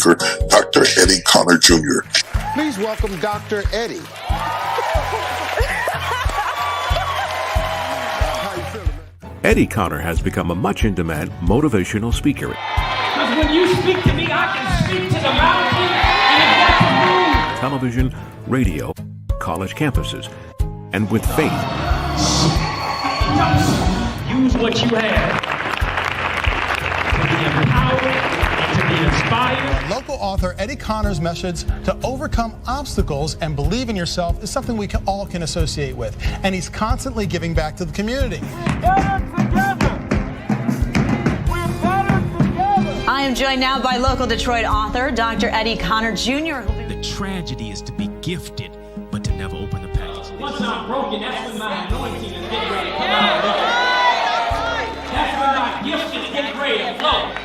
speaker, Dr. Eddie Connor Jr. Please welcome Dr. Eddie. Eddie Connor has become a much in demand motivational speaker. Because when you speak to me, I can speak to the mountain and it Television, radio, college campuses, and with faith. use what you have to be empowered and to be inspired. Local author Eddie Connor's message to overcome obstacles and believe in yourself is something we all can associate with. And he's constantly giving back to the community. I am joined now by local Detroit author Dr. Eddie Connor Jr. The tragedy is to be gifted, but to never open the package. Once I'm broken, that's when my anointing is getting ready to come out. That's when my gift is getting ready to flow.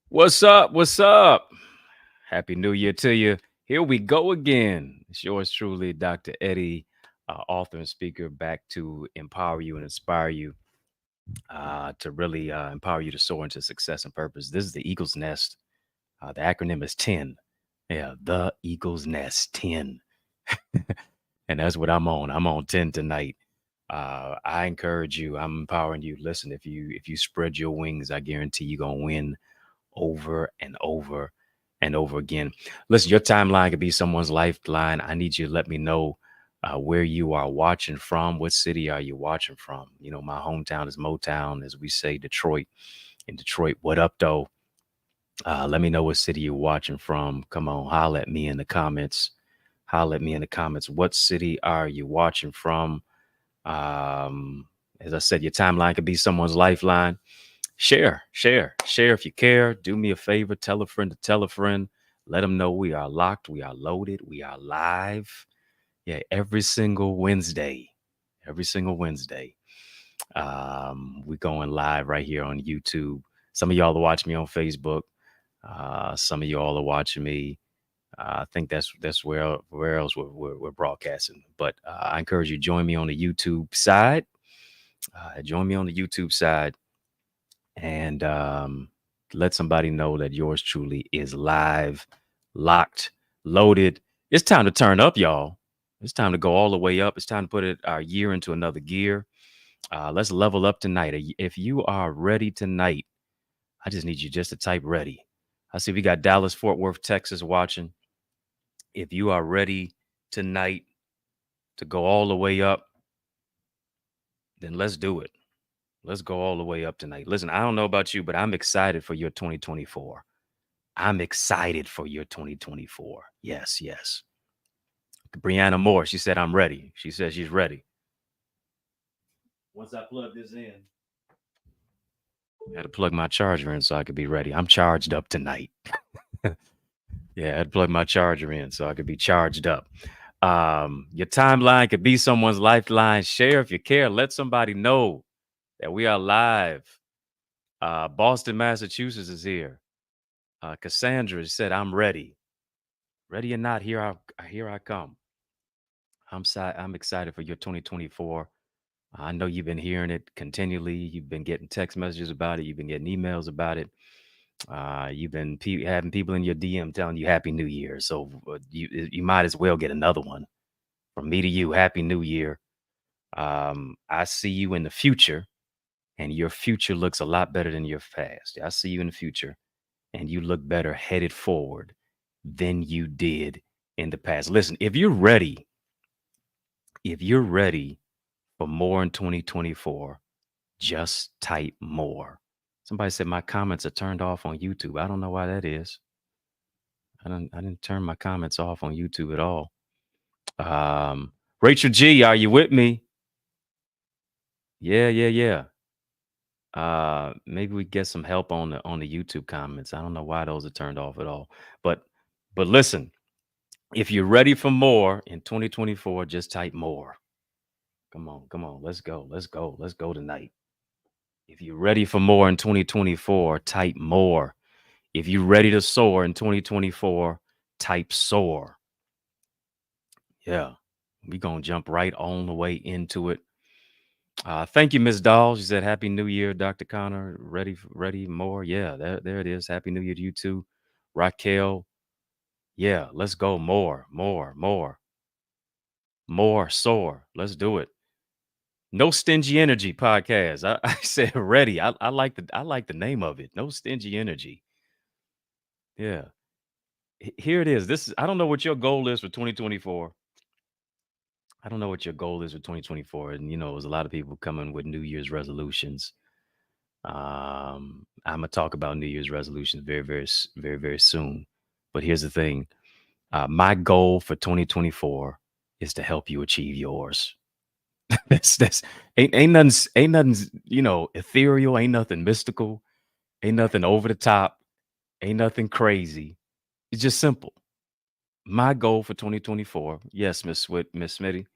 What's up? What's up? Happy New Year to you. Here we go again. It's yours truly, Dr. Eddie, author and speaker, back to empower you and inspire you, to really empower you to soar into success and purpose. This is the Eagle's Nest. The acronym is 10. Yeah, the Eagle's Nest 10. And that's what I'm on. I'm on 10 tonight. I encourage you. I'm empowering you. Listen, if you spread your wings, I guarantee you're going to win over and over and over again. Listen, your timeline could be someone's lifeline. I need you to let me know where you are watching from. What city are you watching from? You know, my hometown is Motown, as we say, Detroit. In Detroit, what up, though? Let me know what city you're watching from. Come on, holler at me in the comments. Holler at me in the comments. What city are you watching from? As I said, your timeline could be someone's lifeline. Share if you care. Do me a favor. Tell a friend to tell a friend. Let them know we are locked. We are loaded. We are live. Yeah, every single Wednesday. We're going live right here on YouTube. Some of y'all are watching me on Facebook. Some of y'all are watching me. I think that's where else we're broadcasting. But I encourage you, join me on the YouTube side. And let somebody know that yours truly is live, locked, loaded. It's time to turn up, y'all. It's time to go all the way up. It's time to put our year into another gear. Let's level up tonight. If you are ready tonight, I just need you just to type ready. I see we got Dallas, Fort Worth, Texas watching. If you are ready tonight to go all the way up, then let's do it. Let's go all the way up tonight. Listen, I don't know about you, but I'm excited for your 2024. I'm excited for your 2024. Yes. Brianna Moore, she said, I'm ready. She says she's ready. Once I plug this in, I had to plug my charger in so I could be ready. I'm charged up tonight. Yeah, I had to plug my charger in so I could be charged up. Your timeline could be someone's lifeline. Share if you care. Let somebody know that we are live. Boston, Massachusetts is here. Cassandra said, I'm ready. Ready or not, here I come. I'm excited for your 2024. I know you've been hearing it continually. You've been getting text messages about it. You've been getting emails about it. You've been having people in your DM telling you Happy New Year. So you might as well get another one from me to you. Happy New Year. I see you in the future, and your future looks a lot better than your past. I see you in the future, and you look better headed forward than you did in the past. Listen, if you're ready for more in 2024, just type more. Somebody said my comments are turned off on YouTube. I don't know why that is. I didn't turn my comments off on YouTube at all. Rachel G, are you with me? Yeah. Maybe we get some help on the YouTube comments. I don't know why those are turned off at all. But listen, if you're ready for more in 2024, just type more. Come on. Let's go tonight. If you're ready for more in 2024, type more. If you're ready to soar in 2024, type soar. Yeah, we're going to jump right on the way into it. Thank you, Miss Doll. She said, "Happy New Year, Dr. Connor. Ready, more. Yeah, there it is. Happy New Year to you too, Raquel. Yeah, let's go. More, soar. Let's do it. No Stingy Energy podcast. I said ready. I like the name of it. No Stingy Energy. Yeah. Here it is. I don't know what your goal is for 2024. I don't know what your goal is for 2024. And there's a lot of people coming with New Year's resolutions. I'm gonna talk about New Year's resolutions very, very soon. But here's the thing. My goal for 2024 is to help you achieve yours. That's ain't nothing, ethereal, ain't nothing mystical, ain't nothing over the top, ain't nothing crazy. It's just simple. My goal for 2024, yes, Miss Smitty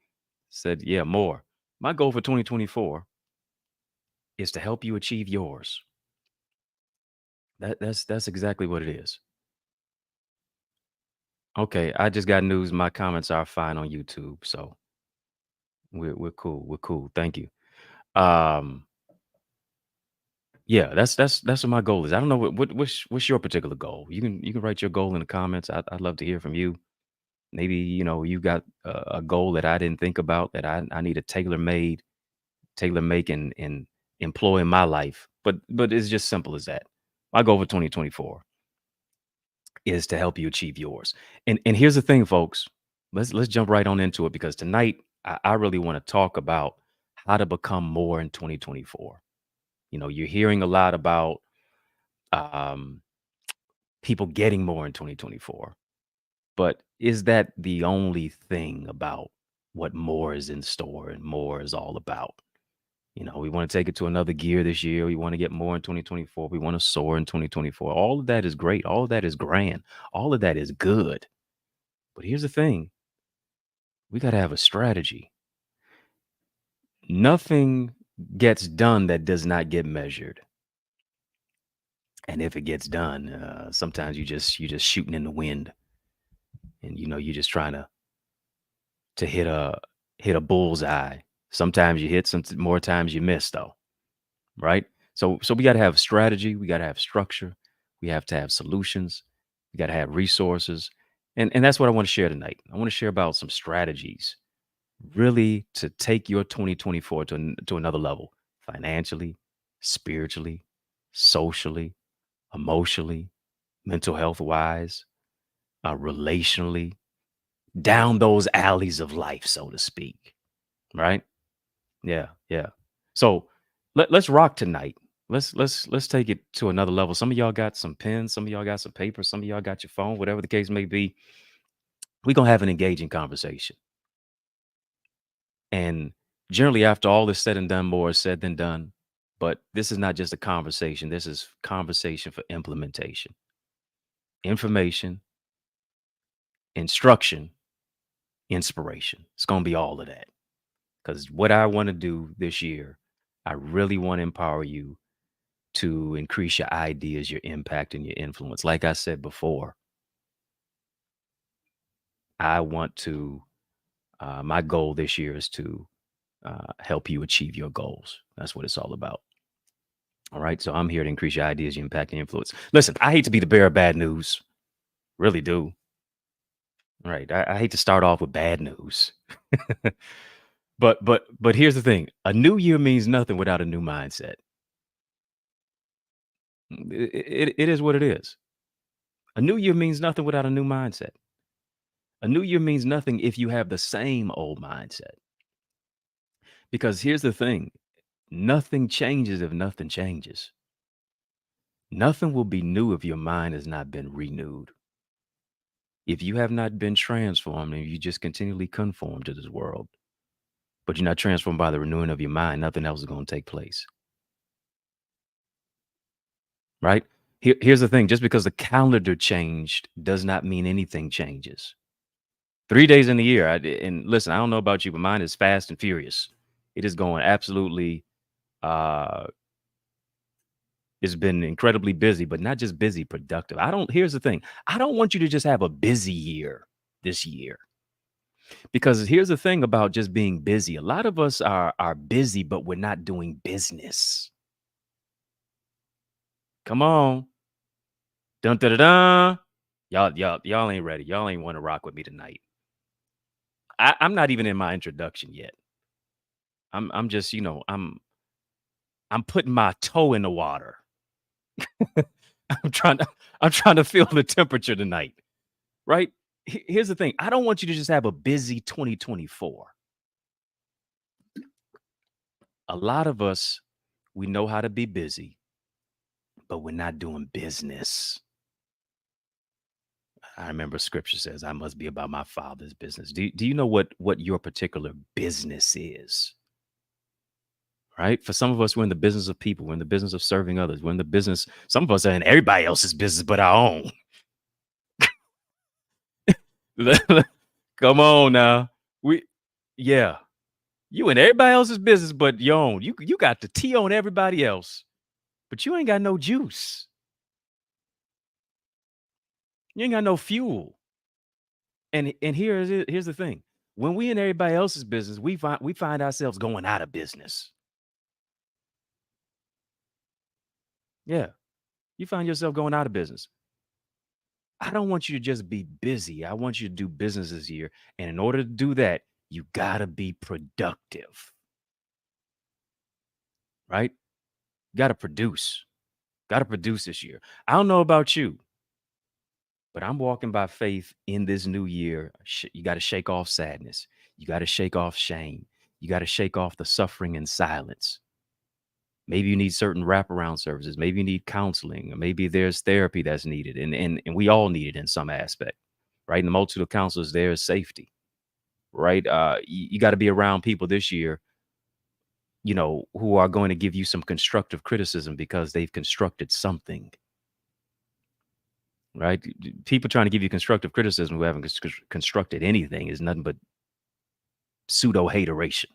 said, yeah, more. My goal for 2024 is to help you achieve yours. That's exactly what it is. Okay, I just got news. My comments are fine on YouTube, so we're cool. We're cool. Thank you. Um, Yeah, that's what my goal is. I don't know what's your particular goal. You can write your goal in the comments. I'd love to hear from you. Maybe you got a goal that I didn't think about that I need to tailor make and employ in my life. But it's just simple as that. My goal for 2024 is to help you achieve yours. And here's the thing, folks. Let's jump right on into it because tonight I really want to talk about how to become more in 2024. You're hearing a lot about um, people getting more in 2024. But is that the only thing about what more is in store and more is all about? We want to take it to another gear this year. We want to get more in 2024. We want to soar in 2024. All of that is great. All of that is grand. All of that is good. But here's the thing. We got to have a strategy. Nothing gets done that does not get measured. And if it gets done, sometimes you're just shooting in the wind, and you're just trying to hit a bullseye. Sometimes you hit, some more times you miss, though, right? So we got to have strategy, we got to have structure, we have to have solutions, we got to have resources, and that's what I want to share tonight. I want to share about some strategies, really, to take your 2024 to another level, financially, spiritually, socially, emotionally, mental health wise, relationally, down those alleys of life, so to speak. Right? Yeah, yeah. So let's rock tonight. Let's take it to another level. Some of y'all got some pens, some of y'all got some paper, some of y'all got your phone, whatever the case may be. We're gonna have an engaging conversation. And generally, after all is said and done, more is said than done. But this is not just a conversation. This is conversation for implementation, information, instruction, inspiration. It's gonna be all of that. Because what I want to do this year, I really want to empower you to increase your ideas, your impact, and your influence. Like I said before, I want to, my goal this year is to help you achieve your goals. That's what it's all about. All right. So I'm here to increase your ideas, your impact, and influence. Listen, I hate to be the bearer of bad news. Really do. All right. I hate to start off with bad news. But here's the thing. A new year means nothing without a new mindset. It is what it is. A new year means nothing without a new mindset. A new year means nothing if you have the same old mindset. Because here's the thing. Nothing changes if nothing changes. Nothing will be new if your mind has not been renewed. If you have not been transformed and you just continually conform to this world, but you're not transformed by the renewing of your mind, nothing else is going to take place. Right? Here's the thing. Just because the calendar changed does not mean anything changes. 3 days in the year. And listen, I don't know about you, but mine is fast and furious. It is going absolutely, it's been incredibly busy, but not just busy, productive. Here's the thing. I don't want you to just have a busy year this year. Because here's the thing about just being busy. A lot of us are busy, but we're not doing business. Come on. Dun dun dun dun. Y'all ain't ready. Y'all ain't want to rock with me tonight. I'm not even in my introduction yet. I'm just, I'm putting my toe in the water. I'm trying to feel the temperature tonight. Right? Here's the thing. I don't want you to just have a busy 2024. A lot of us, we know how to be busy, but we're not doing business. I remember scripture says, I must be about my Father's business. Do you know what your particular business is? Right? For some of us, we're in the business of people. We're in the business of serving others. We're in the business. Some of us are in everybody else's business but our own. Come on now. You in everybody else's business but your own. You got the tea on everybody else, but you ain't got no juice. You ain't got no fuel. And here's the thing. When we in everybody else's business, we find ourselves going out of business. Yeah. You find yourself going out of business. I don't want you to just be busy. I want you to do business this year. And in order to do that, you got to be productive. Right? Got to produce. Got to produce this year. I don't know about you, but I'm walking by faith in this new year. You got to shake off sadness. You got to shake off shame. You got to shake off the suffering and silence. Maybe you need certain wraparound services. Maybe you need counseling, or maybe there's therapy that's needed. And we all need it in some aspect, right? In the multitude of counselors, there is safety, right? You got to be around people this year, who are going to give you some constructive criticism because they've constructed something, right? People trying to give you constructive criticism who haven't constructed anything is nothing but pseudo-hateration.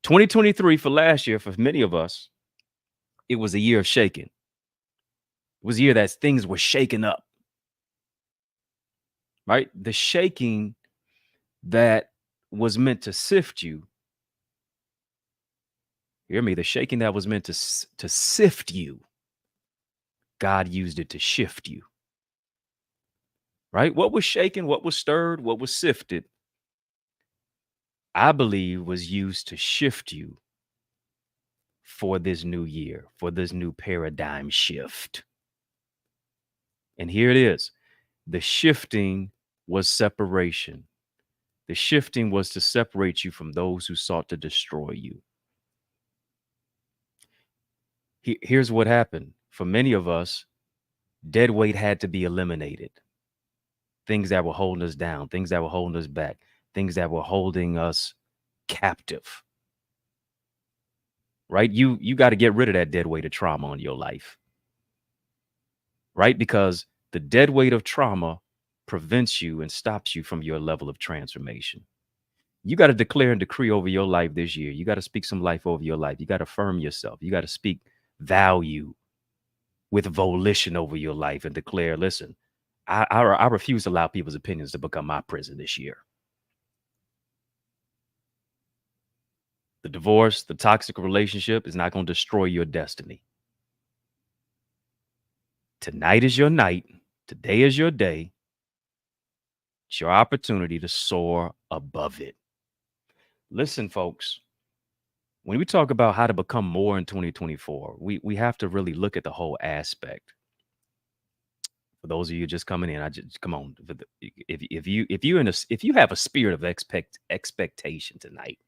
2023 for last year, for many of us, it was a year of shaking. It was a year that things were shaking up, right? The shaking that was meant to sift you. Hear me? The shaking that was meant to sift you, God used it to shift you, right? What was shaken, what was stirred, what was sifted, I believe was used to shift you for this new year, for this new paradigm shift. And here it is. The shifting was separation. The shifting was to separate you from those who sought to destroy you. Here's what happened. For many of us, dead weight had to be eliminated. Things that were holding us down, things that were holding us back, things that were holding us captive. Right? You got to get rid of that dead weight of trauma in your life. Right? Because the dead weight of trauma prevents you and stops you from your level of transformation. You got to declare and decree over your life this year. You got to speak some life over your life. You got to affirm yourself. You got to speak value with volition over your life and declare, listen, I refuse to allow people's opinions to become my prison this year. The divorce, the toxic relationship is not going to destroy your destiny. Tonight is your night. Today is your day. It's your opportunity to soar above it. Listen, folks, when we talk about how to become more in 2024, we have to really look at the whole aspect. For those of you just coming in, come on. If you have a spirit of expectation tonight,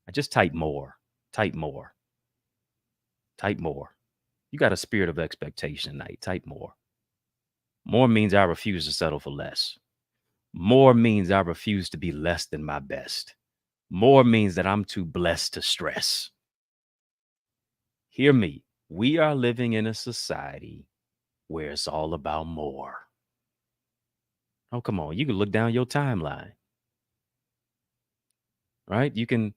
I just type more. Type more. Type more. You got a spirit of expectation tonight. Type more. More means I refuse to settle for less. More means I refuse to be less than my best. More means that I'm too blessed to stress. Hear me. We are living in a society where it's all about more. Oh, come on. You can look down your timeline. Right? You can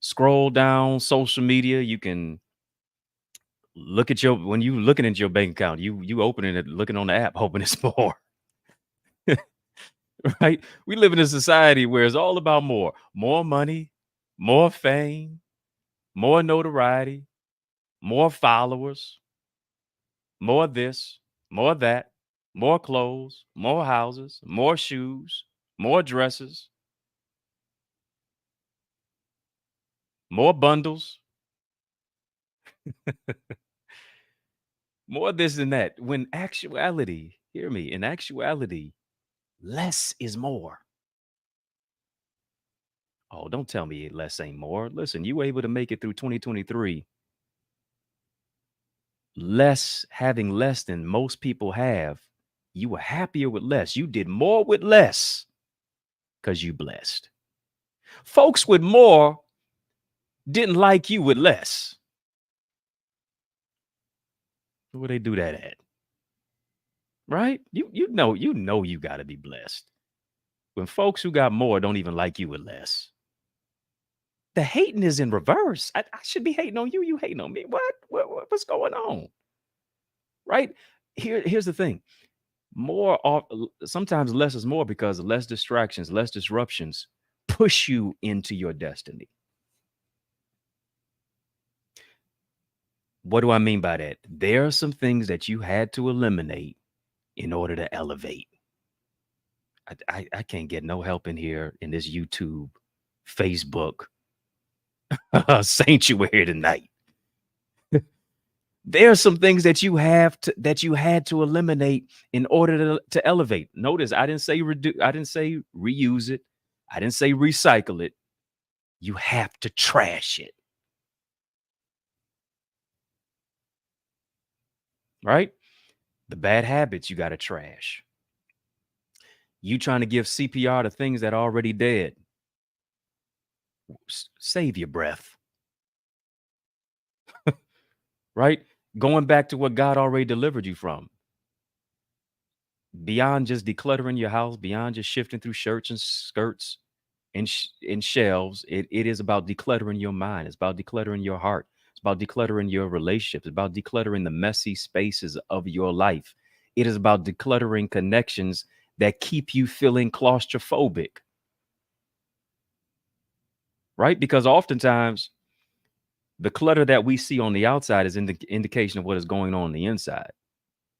scroll down social media. You can look at when you looking into your bank account, you opening it, looking on the app, hoping it's more. Right? We live in a society where it's all about more money, more fame, more notoriety, more followers, more this, more that, more clothes, more houses, more shoes, more dresses, more bundles, more this and that. When actuality, hear me, in actuality, less is more. Oh, don't tell me less ain't more. Listen, you were able to make it through 2023 having less than most people have. You were happier with less. You did more with less because you blessed. Folks with more didn't like you with less. Where they do that at? Right? You know you got to be blessed. When folks who got more don't even like you with less. The hating is in reverse. I should be hating on you. You hating on me. What's going on? Right? Here's the thing. Sometimes less is more because less distractions, less disruptions push you into your destiny. What do I mean by that? There are some things that you had to eliminate in order to elevate. I can't get no help in here in this YouTube, Facebook sanctuary tonight. There are some things that you had to eliminate in order to elevate. Notice I didn't say I didn't say reuse it. I didn't say recycle it. You have to trash it. Right? The bad habits you got to trash. You trying to give CPR to things that are already dead. Save your breath. Right? Going back to what God already delivered you from. Beyond just decluttering your house, beyond just shifting through shirts and skirts and shelves, it is about decluttering your mind. It's about decluttering your heart. It's about decluttering your relationships. It's about decluttering the messy spaces of your life. It is about decluttering connections that keep you feeling claustrophobic. Right? Because oftentimes the clutter that we see on the outside is an indication of what is going on the inside.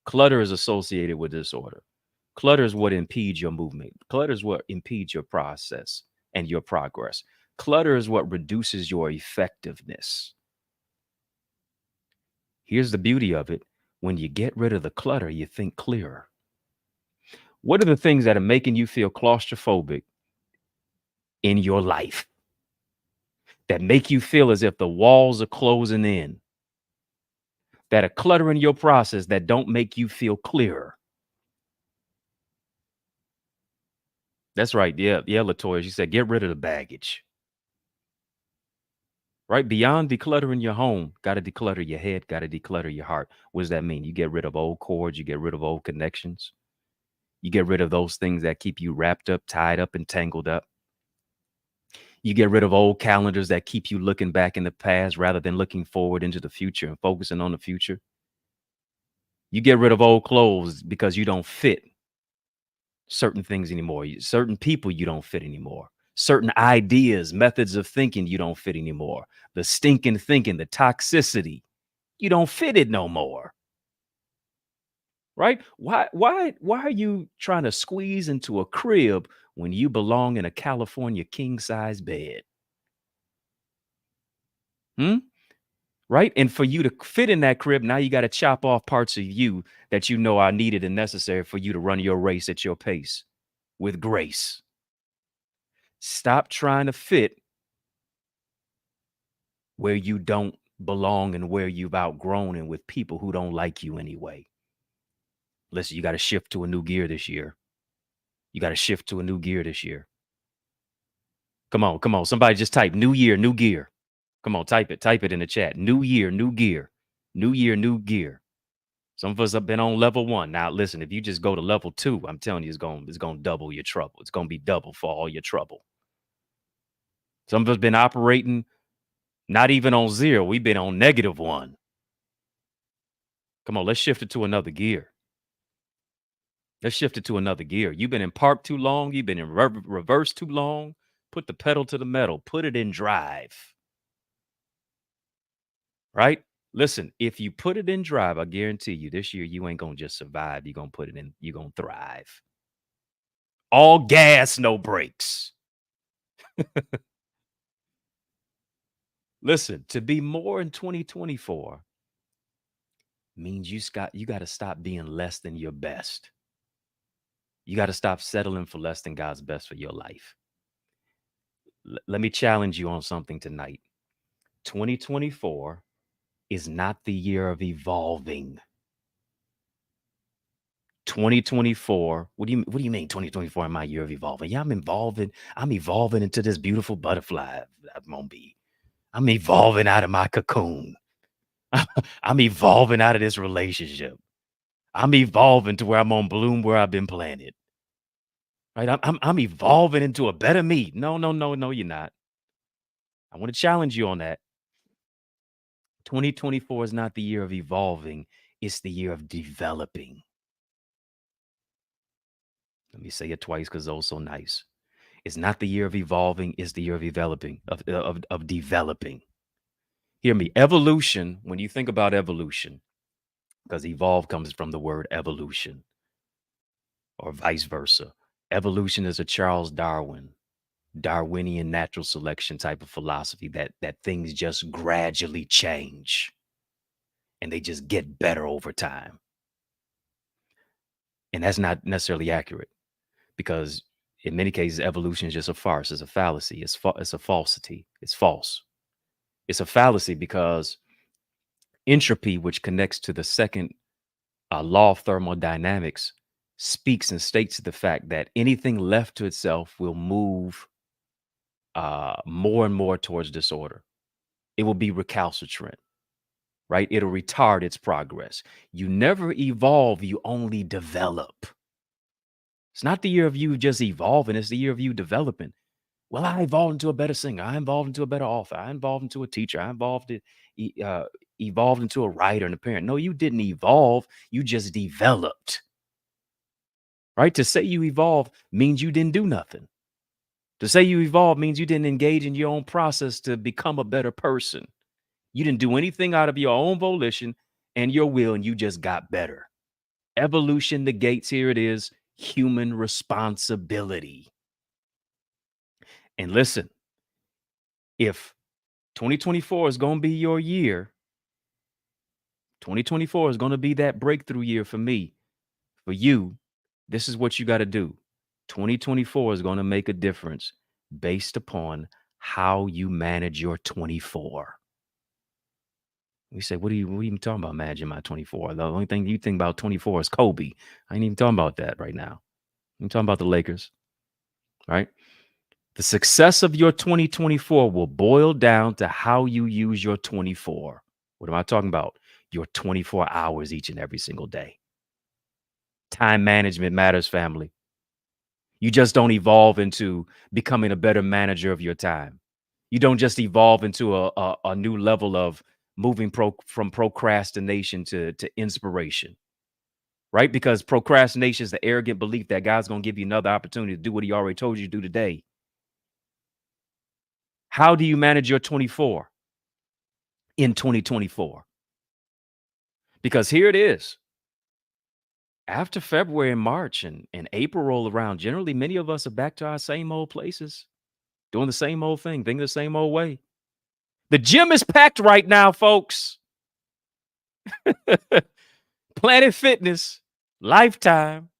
Clutter is associated with disorder. Clutter is what impedes your movement. Clutter is what impedes your process and your progress. Clutter is what reduces your effectiveness. Here's the beauty of it. When you get rid of the clutter, you think clearer. What are the things that are making you feel claustrophobic in your life? That make you feel as if the walls are closing in? That are cluttering your process, that don't make you feel clearer? That's right. Yeah, Latoya, she said, get rid of the baggage. Right? Beyond decluttering your home, got to declutter your head, got to declutter your heart. What does that mean? You get rid of old cords, you get rid of old connections. You get rid of those things that keep you wrapped up, tied up, and tangled up. You get rid of old calendars that keep you looking back in the past rather than looking forward into the future and focusing on the future. You get rid of old clothes because you don't fit certain things anymore. Certain people you don't fit anymore. Certain ideas, methods of thinking you don't fit anymore. The stinking thinking, the toxicity, you don't fit it no more. Right? Why are you trying to squeeze into a crib when you belong in a California king size bed? Right? And for you to fit in that crib, now you got to chop off parts of you that you know are needed and necessary for you to run your race at your pace with grace. Stop trying to fit where you don't belong and where you've outgrown and with people who don't like you anyway. Listen, you got to shift to a new gear this year. You got to shift to a new gear this year. Come on. Somebody just type new year, new gear. Come on, type it in the chat. New year, new gear. New year, new gear. Some of us have been on level 1. Now, listen, if you just go to level 2, I'm telling you, it's going to double your trouble. It's going to be double for all your trouble. Some of us been operating not even on 0. We've been on -1. Come on, let's shift it to another gear. Let's shift it to another gear. You've been in park too long. You've been in reverse too long. Put the pedal to the metal. Put it in drive. Right? Listen, if you put it in drive, I guarantee you this year you ain't going to just survive. You're going to put it in. You're going to thrive. All gas, no brakes. Listen, to be more in 2024 means you got to stop being less than your best. You got to stop settling for less than God's best for your life. Let me challenge you on something tonight. 2024 is not the year of evolving. 2024, what do you mean 2024 in my year of evolving? Yeah, I'm evolving into this beautiful butterfly. I'm evolving out of my cocoon. I'm evolving out of this relationship. I'm evolving to where I'm on bloom where I've been planted. Right? I'm evolving into a better me. No, you're not. I want to challenge you on that. 2024 is not the year of evolving, it's the year of developing. Let me say it twice because it's so nice. It's not the year of evolving, it's the year of developing, of developing. Hear me. Evolution, when you think about evolution, because evolve comes from the word evolution, or vice versa. Evolution is a Charles Darwinian natural selection type of philosophy that things just gradually change and they just get better over time. And that's not necessarily accurate because in many cases, evolution is just a farce. It's a fallacy. It's a falsity. It's false. It's a fallacy because entropy, which connects to the second law of thermodynamics, speaks and states the fact that anything left to itself will move more and more towards disorder. It will be recalcitrant, right? It'll retard its progress. You never evolve, you only develop. It's not the year of you just evolving, it's the year of you developing. Well, I evolved into a better singer. I evolved into a better author. I evolved into a teacher. I evolved into a writer and a parent. No, you didn't evolve. You just developed. Right? To say you evolved means you didn't do nothing. To say you evolved means you didn't engage in your own process to become a better person. You didn't do anything out of your own volition and your will, and you just got better. Evolution negates, here it is, human responsibility. And listen, if 2024 is going to be your year, 2024 is going to be that breakthrough year for me, for you, this is what you got to do. 2024 is going to make a difference based upon how you manage your 24. We say, what are you even talking about managing my 24? The only thing you think about 24 is Kobe. I ain't even talking about that right now. I'm talking about the Lakers, right? The success of your 2024 will boil down to how you use your 24. What am I talking about? Your 24 hours each and every single day. Time management matters, family. You just don't evolve into becoming a better manager of your time. You don't just evolve into a new level of moving from procrastination to inspiration, right? Because procrastination is the arrogant belief that God's going to give you another opportunity to do what he already told you to do today. How do you manage your 24 in 2024? Because here it is. After February and March and April roll around, generally, many of us are back to our same old places, doing the same old thing, thinking the same old way. The gym is packed right now, folks. Planet Fitness, Lifetime,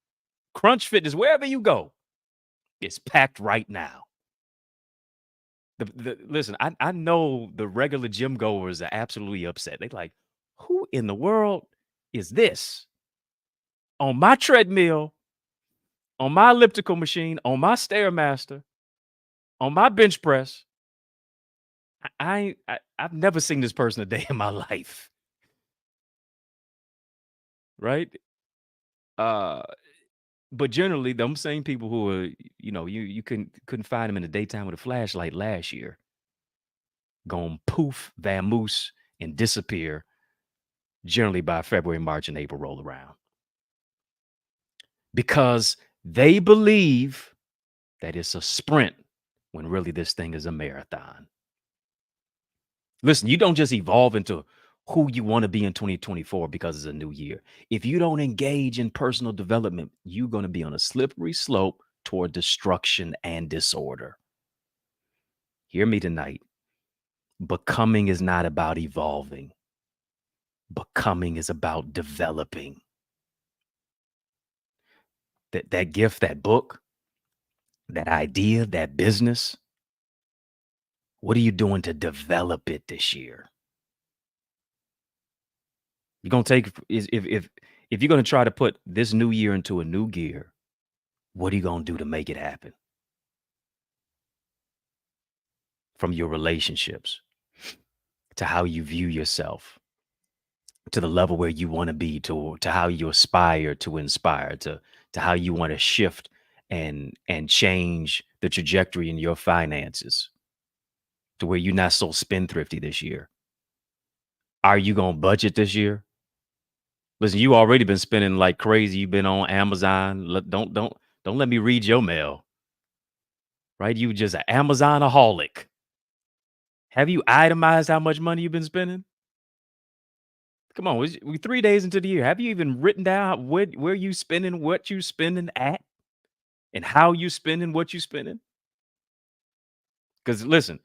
Crunch Fitness, wherever you go, it's packed right now. Listen, I know the regular gym goers are absolutely upset. They're like, who in the world is this? On my treadmill, on my elliptical machine, on my Stairmaster, on my bench press. I've never seen this person a day in my life. Right? But generally, them same people who are, you couldn't find them in the daytime with a flashlight last year, gonna poof, vamoose, and disappear generally by February, March, and April roll around. because they believe that it's a sprint when really this thing is a marathon. Listen, you don't just evolve into who you want to be in 2024 because it's a new year. If you don't engage in personal development, you're going to be on a slippery slope toward destruction and disorder. Hear me tonight. Becoming is not about evolving. Becoming is about developing. That gift, that book, that idea, that business, what are you doing to develop it this year? You're going to take, if you're going to try to put this new year into a new gear, what are you going to do to make it happen? From your relationships to how you view yourself, to the level where you want to be, to how you aspire to inspire, to how you want to shift and change the trajectory in your finances to where you're not so spendthrifty this year. Are you going to budget this year? Listen, you already been spending like crazy. You've been on Amazon. Don't let me read your mail. Right? You just an Amazonaholic. Have you itemized how much money you've been spending? Come on, we're 3 days into the year. Have you even written down where you spending, what you spending at, and how you spending what you spending? Because listen,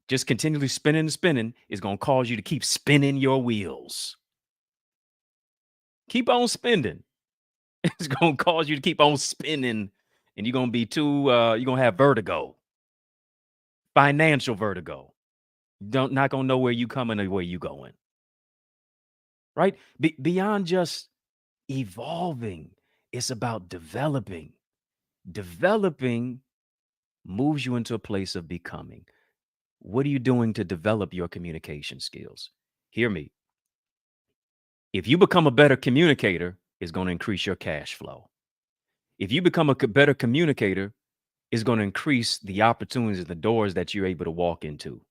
just continually spending and spending is going to cause you to keep spinning your wheels. Keep on spending. It's going to cause you to keep on spinning, and you're going to be you're going to have vertigo, financial vertigo. Not going to know where you coming or where you going. Right? Beyond just evolving, it's about developing. Developing moves you into a place of becoming. What are you doing to develop your communication skills? Hear me. If you become a better communicator, it's going to increase your cash flow. If you become a better communicator, it's going to increase the opportunities and the doors that you're able to walk into.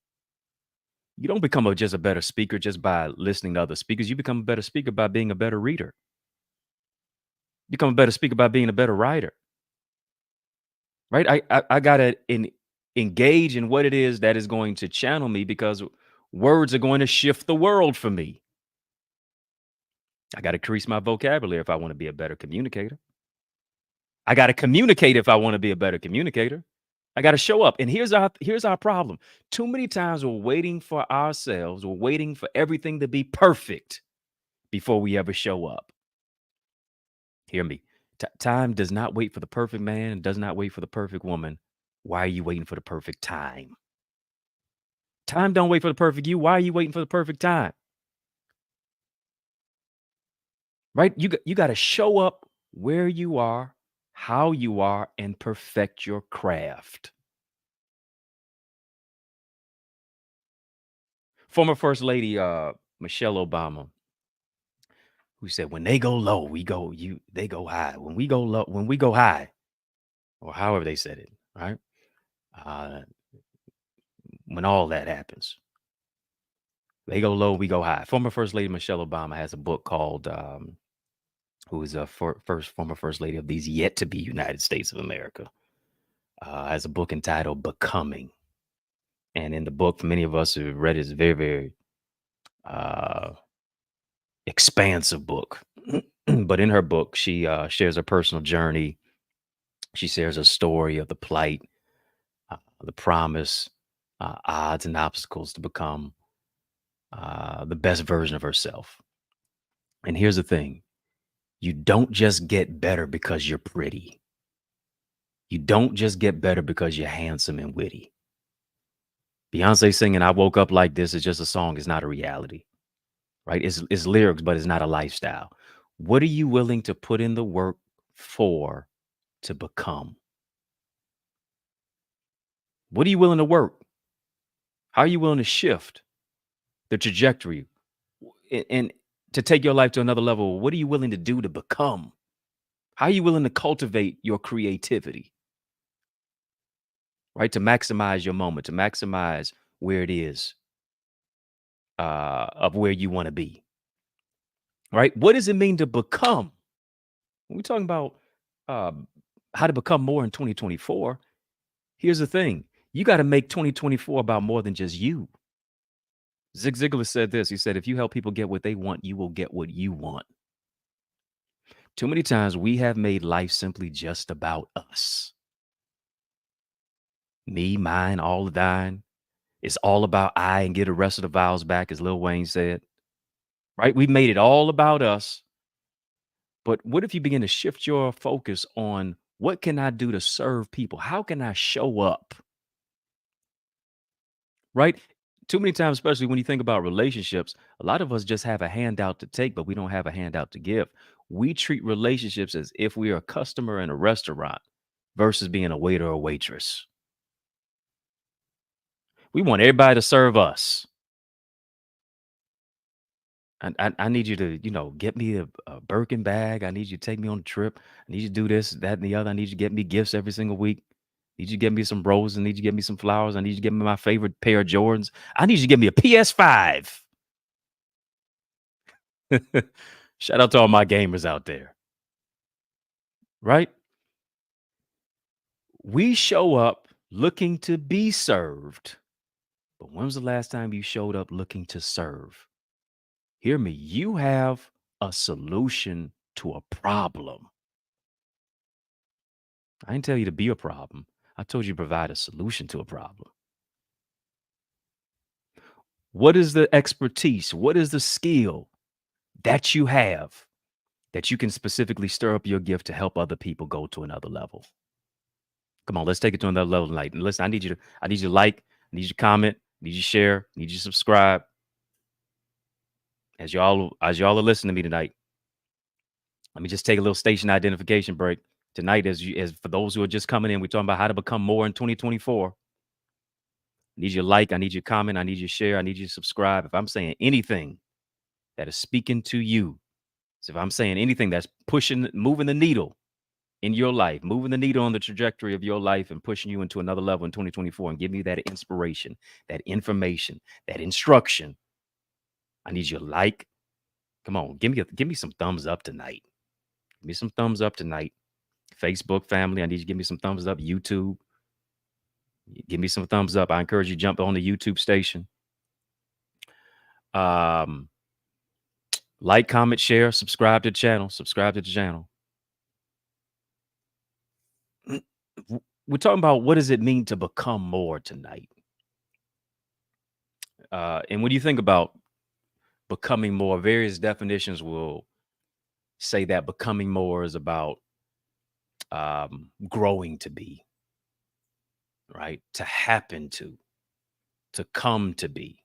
You don't become just a better speaker just by listening to other speakers. You become a better speaker by being a better reader. You become a better speaker by being a better writer. Right? I got to engage in what it is that is going to channel me, because words are going to shift the world for me. I got to increase my vocabulary if I want to be a better communicator. I got to communicate if I want to be a better communicator. I got to show up. And here's our problem. Too many times we're waiting for ourselves. We're waiting for everything to be perfect before we ever show up. Hear me. Time does not wait for the perfect man, does not wait for the perfect woman. Why are you waiting for the perfect time? Time don't wait for the perfect you. Why are you waiting for the perfect time? Right? You got to show up where you are, how you are, and perfect your craft. Former First Lady Michelle Obama, who said, when they go low, they go high. When we go low, when we go high, or however they said it, right? When all that happens, they go low, we go high. Former First Lady Michelle Obama has a book called, who is a former First Lady of these yet to be United States of America, has a book entitled Becoming. And in the book, for many of us who have read it, it's a very, very expansive book. But in her book, she shares her personal journey. She shares a story of the plight, the promise, odds and obstacles to become the best version of herself. And here's the thing. You don't just get better because you're pretty. You don't just get better because you're handsome and witty. Beyonce singing "I Woke Up Like This" is just a song. It's not a reality, right? It's lyrics, but it's not a lifestyle. What are you willing to put in the work for to become? What are you willing to work? How are you willing to shift the trajectory and to take your life to another level? What are you willing to do to become? How are you willing to cultivate your creativity? Right? To maximize your moment, to maximize where it is of where you want to be. Right? What does it mean to become? When we're talking about how to become more in 2024. Here's the thing. You got to make 2024 about more than just you. Zig Ziglar said this. He said, if you help people get what they want, you will get what you want. Too many times we have made life simply just about us. Me, mine, all of thine. It's all about I and get the rest of the vowels back, as Lil Wayne said. Right? We made it all about us. But what if you begin to shift your focus on what can I do to serve people? How can I show up? Right? Too many times, especially when you think about relationships, a lot of us just have a handout to take, but we don't have a handout to give. We treat relationships as if we are a customer in a restaurant versus being a waiter or waitress. We want everybody to serve us. I need you to, get me a Birkin bag. I need you to take me on a trip. I need you to do this, that, and the other. I need you to get me gifts every single week. I need you to get me some roses. I need you to get me some flowers. I need you to get me my favorite pair of Jordans. I need you to get me a PS5. Shout out to all my gamers out there. Right? We show up looking to be served. But when was the last time you showed up looking to serve? Hear me. You have a solution to a problem. I didn't tell you to be a problem. I told you to provide a solution to a problem. What is the expertise? What is the skill that you have that you can specifically stir up your gift to help other people go to another level? Come on, let's take it to another level tonight. And listen, I need you to like, I need you to comment, I need you to share, I need you to subscribe. As y'all are listening to me tonight, let me just take a little station identification break. Tonight, as for those who are just coming in, we're talking about how to become more in 2024. I need you to like, I need you to comment, I need you to share, I need you to subscribe. If I'm saying anything that is speaking to you, so if I'm saying anything that's moving the needle in your life, moving the needle on the trajectory of your life and pushing you into another level in 2024 and giving you that inspiration, that information, that instruction, I need you to like. Come on, give me some thumbs up tonight. Give me some thumbs up tonight. Facebook family, I need you to give me some thumbs up. YouTube, give me some thumbs up. I encourage you to jump on the YouTube station. Like, comment, share, subscribe to the channel. We're talking about what does it mean to become more tonight. And when you think about becoming more, various definitions will say that becoming more is about growing to be, right? To happen to come to be,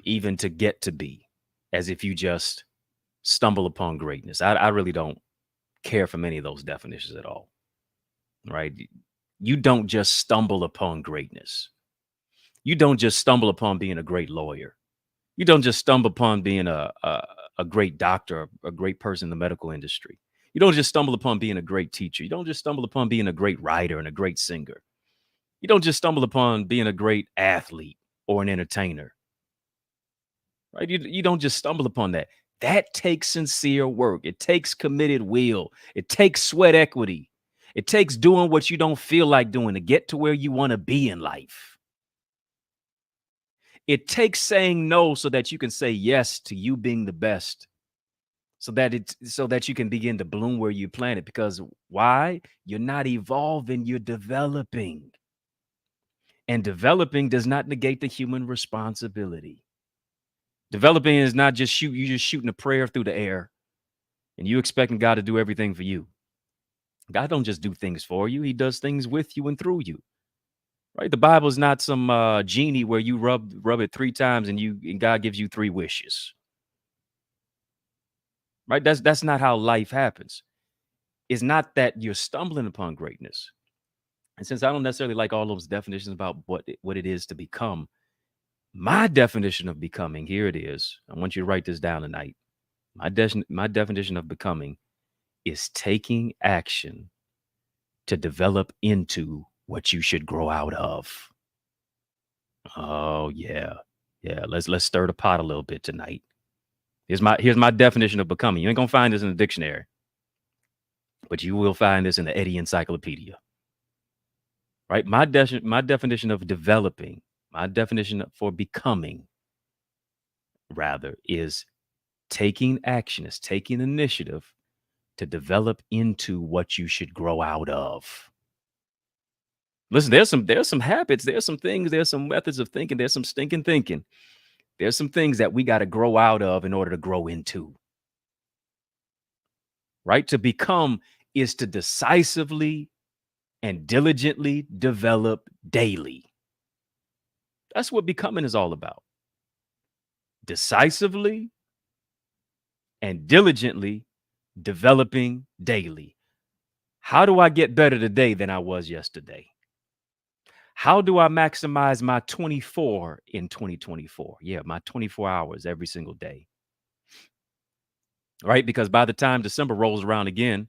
even to get to be, as if you just stumble upon greatness. I really don't care for many of those definitions at all, right? You don't just stumble upon greatness. You don't just stumble upon being a great lawyer. You don't just stumble upon being a great doctor, a great person in the medical industry. You don't just stumble upon being a great teacher. You don't just stumble upon being a great writer and a great singer. You don't just stumble upon being a great athlete or an entertainer, right? You don't just stumble upon that. That takes sincere work. It takes committed will. It takes sweat equity. It takes doing what you don't feel like doing to get to where you want to be in life. It takes saying no so that you can say yes to you being the best, so that you can begin to bloom where you planted. Because why? You're not evolving, you're developing. And developing does not negate the human responsibility. Developing is not just you just shooting a prayer through the air and you expecting God to do everything for you. God don't just do things for you. He does things with you and through you. Right? The Bible is not some genie where you rub it 3 times and God gives you 3 wishes. Right? That's not how life happens. It's not that you're stumbling upon greatness. And since I don't necessarily like all those definitions about what it is to become, my definition of becoming, here it is. I want you to write this down tonight. My definition of becoming is taking action to develop into what you should grow out of. Oh yeah. Yeah. Let's stir the pot a little bit tonight. Here's my definition of becoming. You ain't gonna find this in the dictionary. but you will find this in the Eddie Encyclopedia. Right? My definition of developing, my definition for becoming, rather, is taking action, is taking initiative to develop into what you should grow out of. Listen, there's some habits, there's some things, there's some methods of thinking, there's some stinking thinking. There's some things that we got to grow out of in order to grow into. Right? To become is to decisively and diligently develop daily. That's what becoming is all about. Decisively and diligently developing daily. How do I get better today than I was yesterday? How do I maximize my 24 in 2024? Yeah, my 24 hours every single day. Right? Because by the time December rolls around again,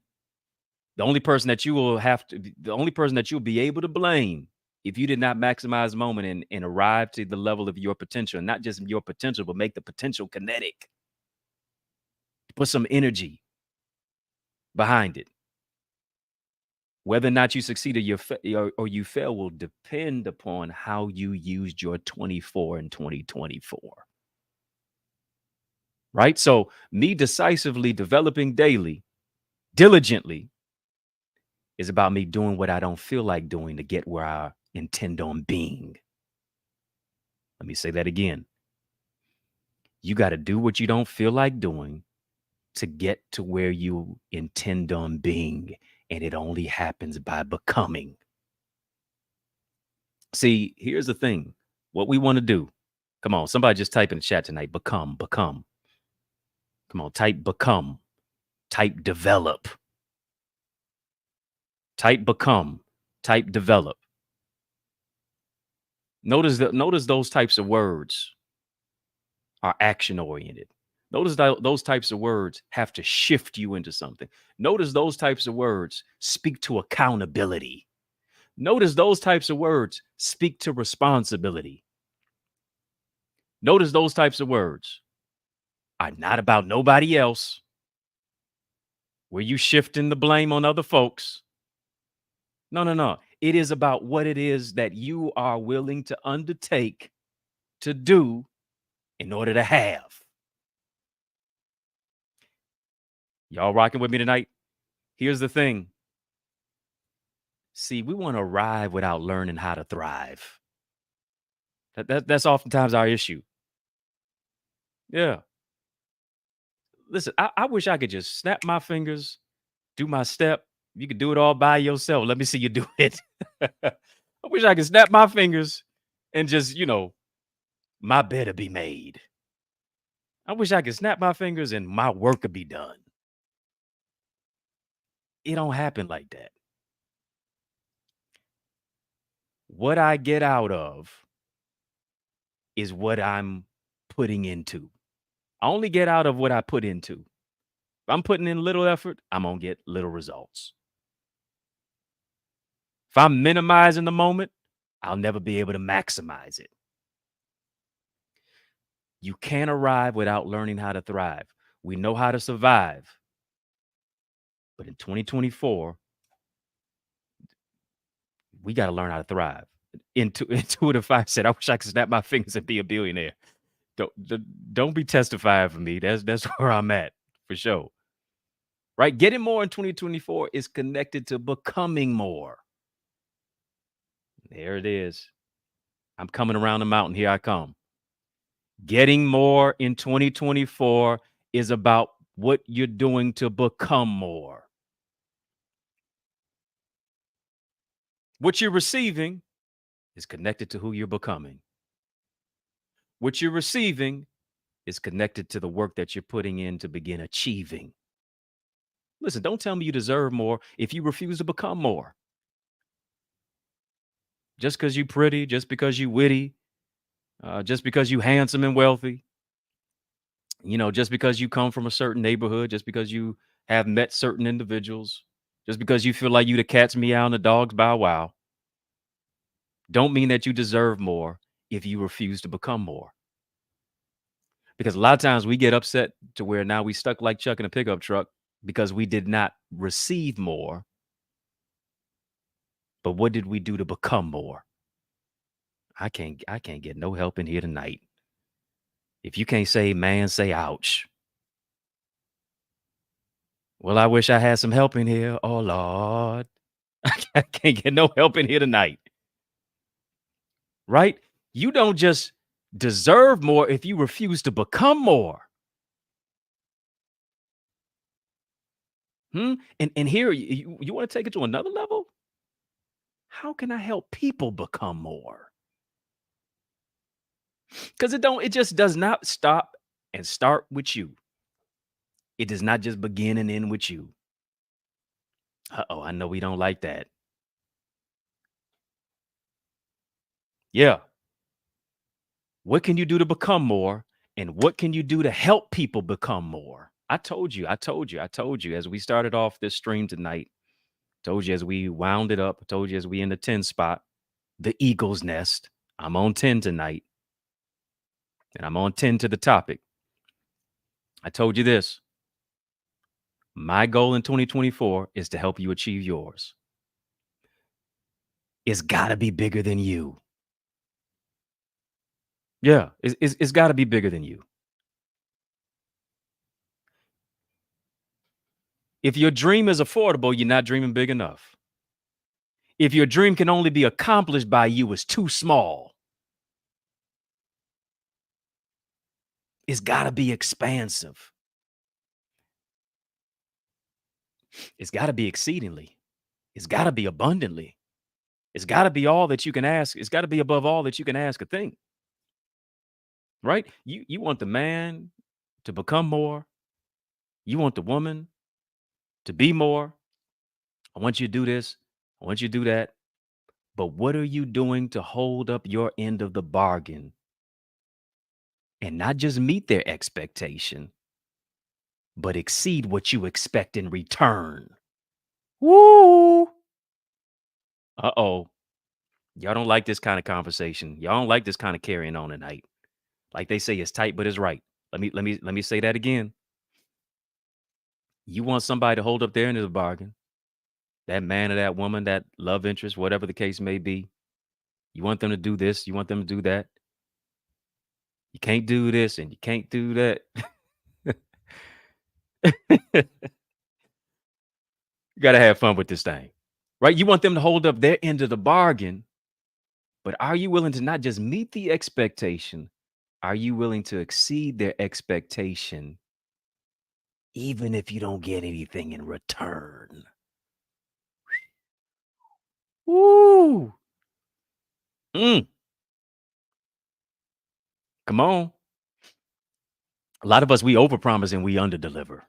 the only person that you'll be able to blame if you did not maximize the moment and arrive to the level of your potential, and not just your potential, but make the potential kinetic. Put some energy behind it. Whether or not you succeed or you fail will depend upon how you used your 24 in 2024. Right? So me decisively developing daily, diligently, is about me doing what I don't feel like doing to get where I intend on being. Let me say that again. You got to do what you don't feel like doing to get to where you intend on being. And it only happens by becoming. See, here's the thing. What we want to do. Come on, somebody just type in the chat tonight. Become. Come on, type become. Type develop. Type become. Type develop. Notice those types of words are action oriented. Notice that those types of words have to shift you into something. Notice those types of words speak to accountability. Notice those types of words speak to responsibility. Notice those types of words are not about nobody else. Where you shifting the blame on other folks. No. It is about what it is that you are willing to undertake to do in order to have. Y'all rocking with me tonight? Here's the thing. See, we want to arrive without learning how to thrive. That's oftentimes our issue. Yeah. Listen, I wish I could just snap my fingers, do my step. You could do it all by yourself. Let me see you do it. I wish I could snap my fingers and just, my bed would be made. I wish I could snap my fingers and my work could be done. It don't happen like that. What I get out of is what I'm putting into. I only get out of what I put into. If I'm putting in little effort, I'm going to get little results. If I'm minimizing the moment, I'll never be able to maximize it. You can't arrive without learning how to thrive. We know how to survive. But in 2024, we got to learn how to thrive. Intuitive 5 said, I wish I could snap my fingers and be a billionaire. Don't be testifying for me. That's where I'm at, for sure. Right? Getting more in 2024 is connected to becoming more. There it is. I'm coming around the mountain. Here I come. Getting more in 2024 is about what you're doing to become more. What you're receiving is connected to who you're becoming. What you're receiving is connected to the work that you're putting in to begin achieving. Listen, don't tell me you deserve more if you refuse to become more. Just because you're pretty, just because you're witty, just because you're handsome and wealthy, just because you come from a certain neighborhood, just because you have met certain individuals, just because you feel like you the cat's meow and the dog's bow wow, don't mean that you deserve more if you refuse to become more. Because a lot of times we get upset to where now we stuck like Chuck in a pickup truck because we did not receive more. But what did we do to become more? I can't get no help in here tonight. If you can't say man, say ouch. Well, I wish I had some help in here. Oh, Lord. I can't get no help in here tonight. Right? You don't just deserve more if you refuse to become more. And here, you want to take it to another level? How can I help people become more? Because it just does not stop and start with you. It does not just begin and end with you. Uh-oh, I know we don't like that. Yeah. What can you do to become more? And what can you do to help people become more? I told you as we started off this stream tonight, told you as we wound it up, told you as we in the 10 spot, the eagle's nest. I'm on 10 tonight. And I'm on 10 to the topic. I told you this. My goal in 2024 is to help you achieve yours. It's got to be bigger than you. Yeah, it's got to be bigger than you. If your dream is affordable, you're not dreaming big enough. If your dream can only be accomplished by you, it's too small. It's got to be expansive. It's got to be exceedingly. It's got to be abundantly. It's got to be all that you can ask. It's got to be above all that you can ask or think. Right? You want the man to become more. You want the woman to be more. I want you to do this. I want you to do that. But what are you doing to hold up your end of the bargain and not just meet their expectation, but exceed what you expect in return? Woo! Uh-oh. Y'all don't like this kind of conversation. Y'all don't like this kind of carrying on tonight. Like they say, it's tight, but it's right. Let me say that again. You want somebody to hold up their end of the bargain. That man or that woman, that love interest, whatever the case may be. You want them to do this. You want them to do that. You can't do this and you can't do that. You got to have fun with this thing, right? You want them to hold up their end of the bargain, but are you willing to not just meet the expectation? Are you willing to exceed their expectation, even if you don't get anything in return? Woo! Come on. A lot of us, we overpromise and we underdeliver.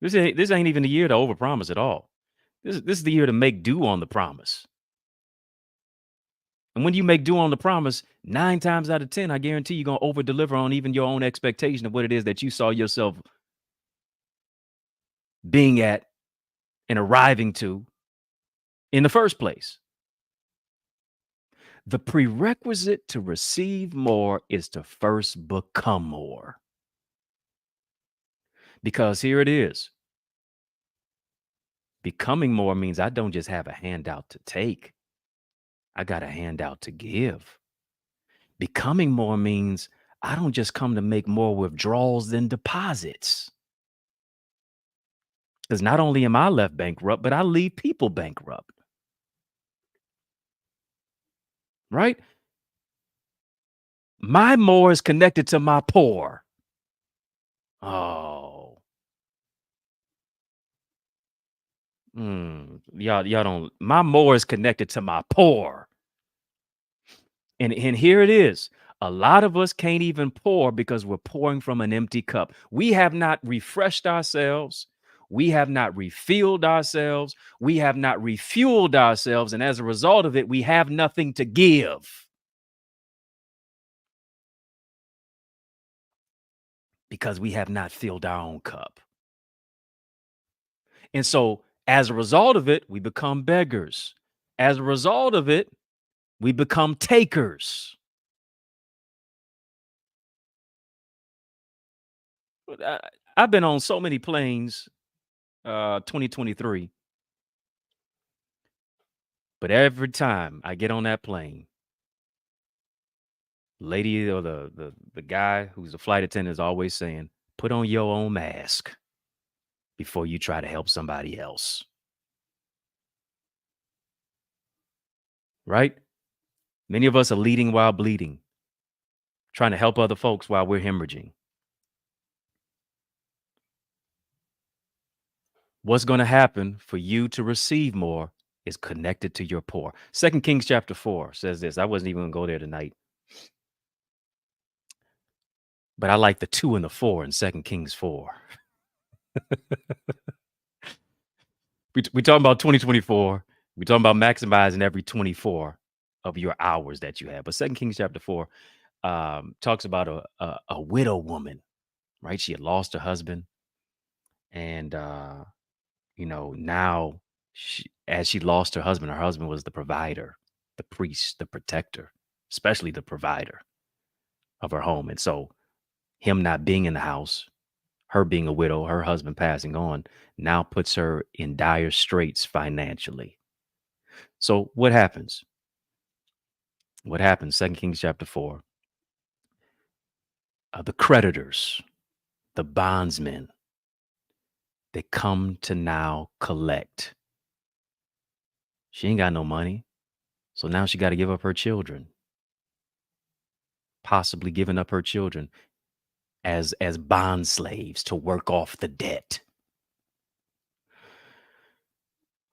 This ain't even the year to overpromise at all. This is the year to make do on the promise. And when you make do on the promise, 9 times out of 10, I guarantee you're going to over deliver on even your own expectation of what it is that you saw yourself being at and arriving to in the first place. The prerequisite to receive more is to first become more. Because here it is. Becoming more means I don't just have a handout to take. I got a handout to give. Becoming more means I don't just come to make more withdrawals than deposits. Because not only am I left bankrupt, but I leave people bankrupt. Right? My more is connected to my poor. Oh. Y'all don't. My more is connected to my poor. And here it is. A lot of us can't even pour because we're pouring from an empty cup. We have not refreshed ourselves. We have not refilled ourselves. We have not refueled ourselves. And as a result of it, we have nothing to give. Because we have not filled our own cup. And so as a result of it, we become beggars. As a result of it, we become takers. I've been on so many planes, 2023, but every time I get on that plane, lady or the guy who's the flight attendant is always saying, put on your own mask before you try to help somebody else. Right? Many of us are leading while bleeding, trying to help other folks while we're hemorrhaging. What's going to happen for you to receive more is connected to your poor. 2 Kings chapter 4 says this. I wasn't even going to go there tonight, but I like the 2 and the 4 in 2 Kings 4. we talking about 2024. We talking about maximizing every 24 of your hours that you have. But 2 Kings chapter 4 talks about a widow woman, right? She had lost her husband. And, now as she lost her husband was the provider, the priest, the protector, especially the provider of her home. And so him not being in the house, her being a widow, her husband passing on, now puts her in dire straits financially. So what happens? What happens? 2 Kings chapter 4. The creditors, the bondsmen, they come to now collect. She ain't got no money. So now she got to give up her children, possibly giving up her children as bond slaves to work off the debt.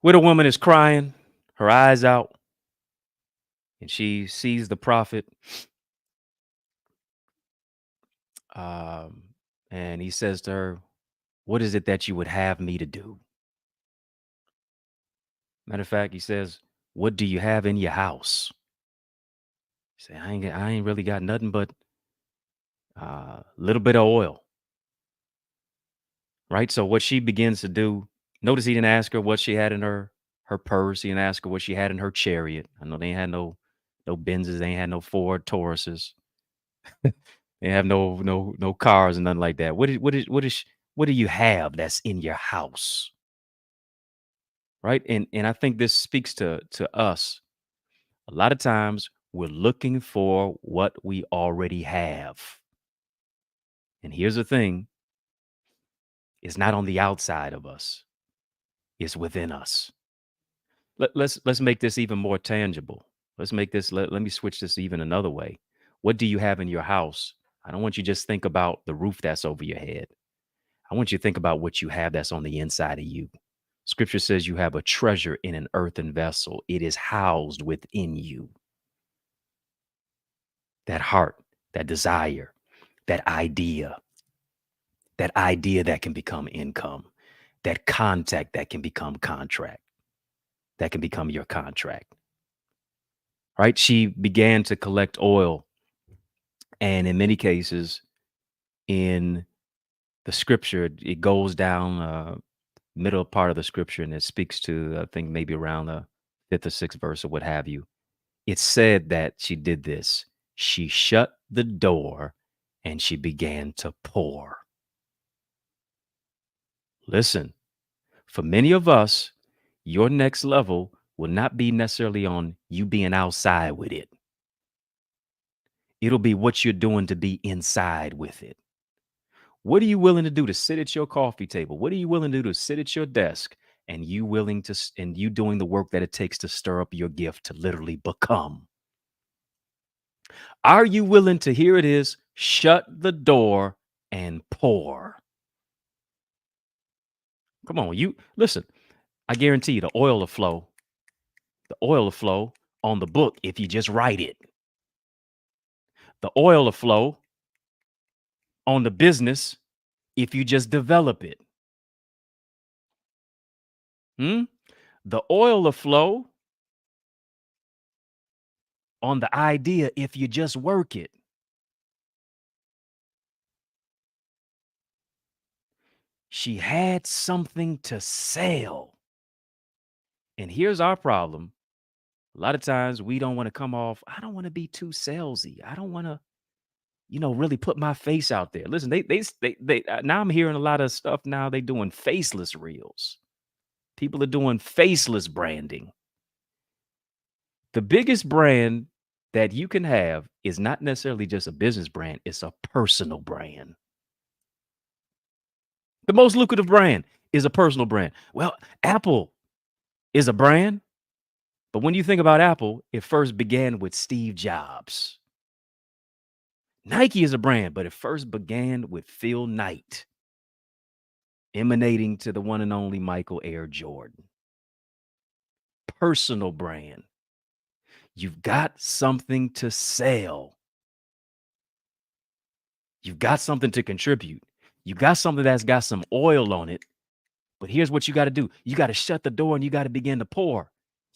Widow woman is crying, her eyes out, and she sees the prophet. And he says to her, what is it that you would have me to do? Matter of fact, he says, what do you have in your house? Say, I ain't really got nothing but a little bit of oil. Right. So what she begins to do, notice he didn't ask her what she had in her purse. He didn't ask her what she had in her chariot. I know they ain't had no Benzes, they ain't had no Ford Tauruses. They have no cars and nothing like that. What do you have that's in your house? Right. And I think this speaks to us. A lot of times we're looking for what we already have. And here's the thing. It's not on the outside of us. It's within us. Let's make this even more tangible. Let's make this, let me switch this even another way. What do you have in your house? I don't want you to just think about the roof that's over your head. I want you to think about what you have that's on the inside of you. Scripture says you have a treasure in an earthen vessel. It is housed within you. That heart, that desire, that idea that can become income, that contact that can become contract, that can become your contract. Right? She began to collect oil. And in many cases, in the scripture, it goes down middle part of the scripture, and it speaks to, I think, maybe around the 5th or 6th verse or what have you. It said that she did this. She shut the door and she began to pour. Listen, for many of us, your next level will not be necessarily on you being outside with it. It'll be what you're doing to be inside with it. What are you willing to do to sit at your coffee table? What are you willing to do to sit at your desk and you doing the work that it takes to stir up your gift to literally become? Are you willing to, here it is, shut the door and pour? Come on, you listen. I guarantee you the oil will flow. The oil will flow on the book if you just write it. The oil will flow on the business if you just develop it. The oil will flow on the idea if you just work it. She had something to sell. And here's our problem. A lot of times we don't want to come off. I don't want to be too salesy. I don't want to really put my face out there. Listen, they now I'm hearing a lot of stuff now. They doing faceless reels. People are doing faceless branding. The biggest brand that you can have is not necessarily just a business brand, it's a personal brand. The most lucrative brand is a personal brand. Well, Apple is a brand, but when you think about Apple, it first began with Steve Jobs. Nike is a brand, but it first began with Phil Knight, emanating to the one and only Michael Air Jordan. Personal brand. You've got something to sell. You've got something to contribute. You got something that's got some oil on it. But here's what you got to do. You got to shut the door and you got to begin to pour.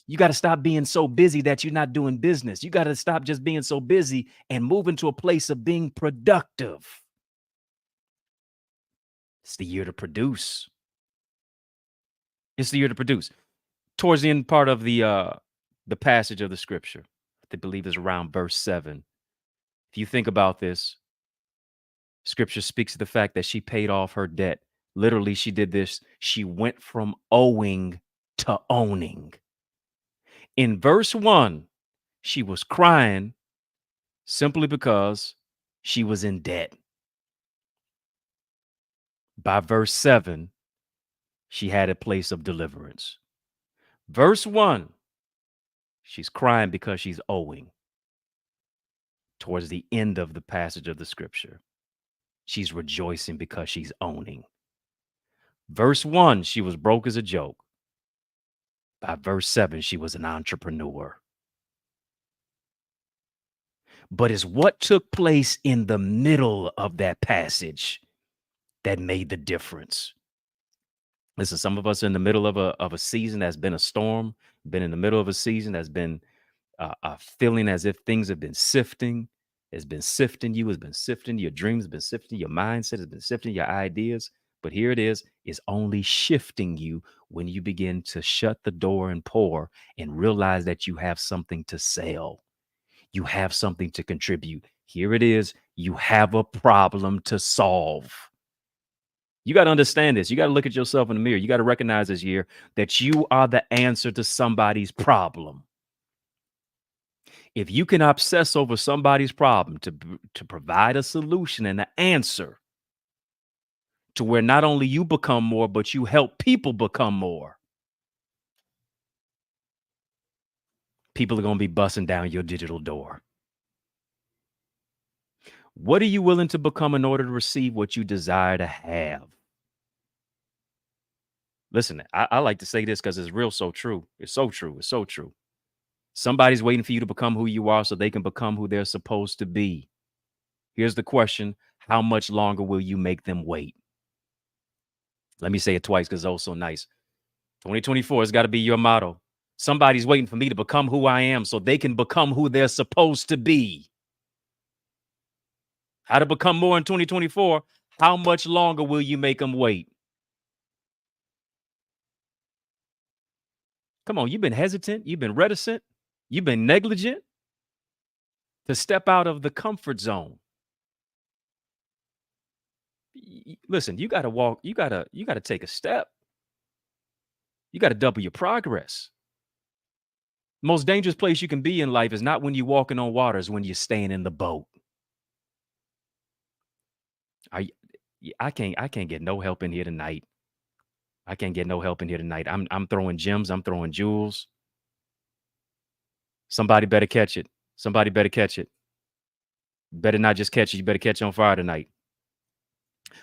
You got to stop being so busy that you're not doing business. You got to stop just being so busy and move into a place of being productive. It's the year to produce. It's the year to produce. Towards the end part of the passage of the scripture, I believe is around verse 7. If you think about this, scripture speaks to the fact that she paid off her debt. Literally, she did this. She went from owing to owning. In verse 1, she was crying simply because she was in debt. By verse 7, she had a place of deliverance. Verse 1, she's crying because she's owing. Towards the end of the passage of the scripture, she's rejoicing because she's owning. Verse 1, she was broke as a joke. By verse 7, she was an entrepreneur. But it's what took place in the middle of that passage that made the difference. Listen, some of us are in the middle of a season that's been a storm, been in the middle of a season that's been feeling as if things have been sifting. It's been sifting you, it's been sifting your dreams, it's been sifting your mindset, it's been sifting your ideas. But here it is, it's only shifting you when you begin to shut the door and pour and realize that you have something to sell. You have something to contribute. Here it is, you have a problem to solve. You got to understand this. You got to look at yourself in the mirror. You got to recognize this year that you are the answer to somebody's problem. If you can obsess over somebody's problem to provide a solution and an answer to where not only you become more, but you help people become more, people are going to be busting down your digital door. What are you willing to become in order to receive what you desire to have? Listen, I like to say this because it's real, so true. It's so true. It's so true. Somebody's waiting for you to become who you are so they can become who they're supposed to be. Here's the question. How much longer will you make them wait? Let me say it twice because it's oh so nice. 2024 has got to be your motto. Somebody's waiting for me to become who I am so they can become who they're supposed to be. How to become more in 2024? How much longer will you make them wait? Come on, you've been hesitant, you've been reticent, you've been negligent to step out of the comfort zone. Listen, you got to walk, you got to take a step. You got to double your progress. Most dangerous place you can be in life is not when you're walking on water, it's when you're staying in the boat. I can't get no help in here tonight. I can't get no help in here tonight. I'm throwing gems, I'm throwing jewels. Somebody better catch it. Somebody better catch it. Better not just catch it, you better catch it on fire tonight.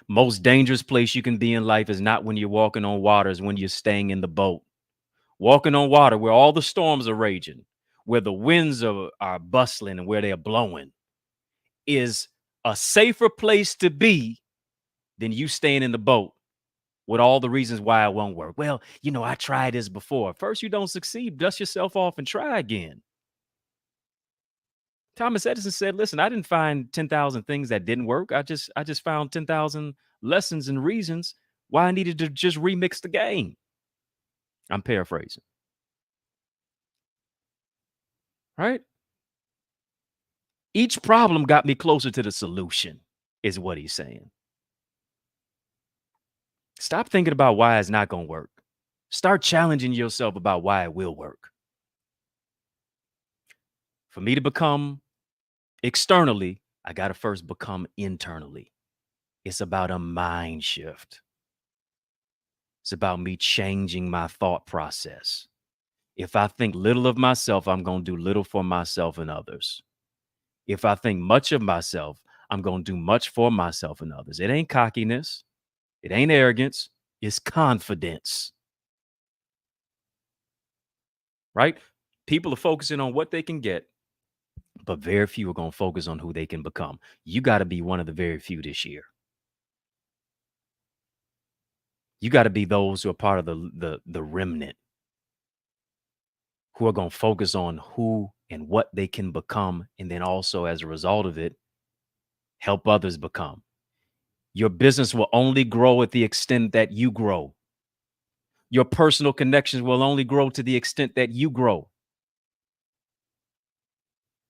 Most dangerous place you can be in life is not when you're walking on water, it's when you're staying in the boat. Walking on water where all the storms are raging, where the winds are bustling and where they're blowing is a safer place to be than you staying in the boat with all the reasons why it won't work. Well, I tried this before. First, you don't succeed. Dust yourself off and try again. Thomas Edison said, listen, I didn't find 10,000 things that didn't work. I just found 10,000 lessons and reasons why I needed to just remix the game. I'm paraphrasing. Right? Each problem got me closer to the solution, is what he's saying. Stop thinking about why it's not going to work. Start challenging yourself about why it will work. For me to become externally, I got to first become internally. It's about a mind shift. It's about me changing my thought process. If I think little of myself, I'm going to do little for myself and others. If I think much of myself, I'm going to do much for myself and others. It ain't cockiness. It ain't arrogance. It's confidence. Right? People are focusing on what they can get, but very few are going to focus on who they can become. You got to be one of the very few this year. You got to be those who are part of the remnant, who are going to focus on who and what they can become, and then also, as a result of it, help others become. Your business will only grow at the extent that you grow. Your personal connections will only grow to the extent that you grow.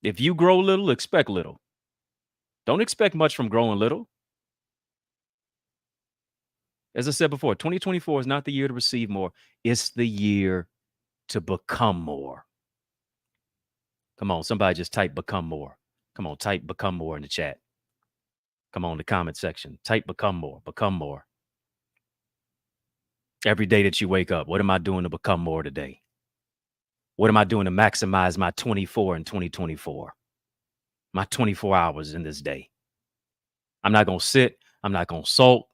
If you grow little, expect little. Don't expect much from growing little. As I said before, 2024 is not the year to receive more. It's the year to become more. Come on, somebody just type become more. Come on, type become more in the chat. Come on, the comment section. Type become more, become more. Every day that you wake up, what am I doing to become more today? What am I doing to maximize my 24 in 2024? My 24 hours in this day. I'm not going to sit. I'm not going to sulk.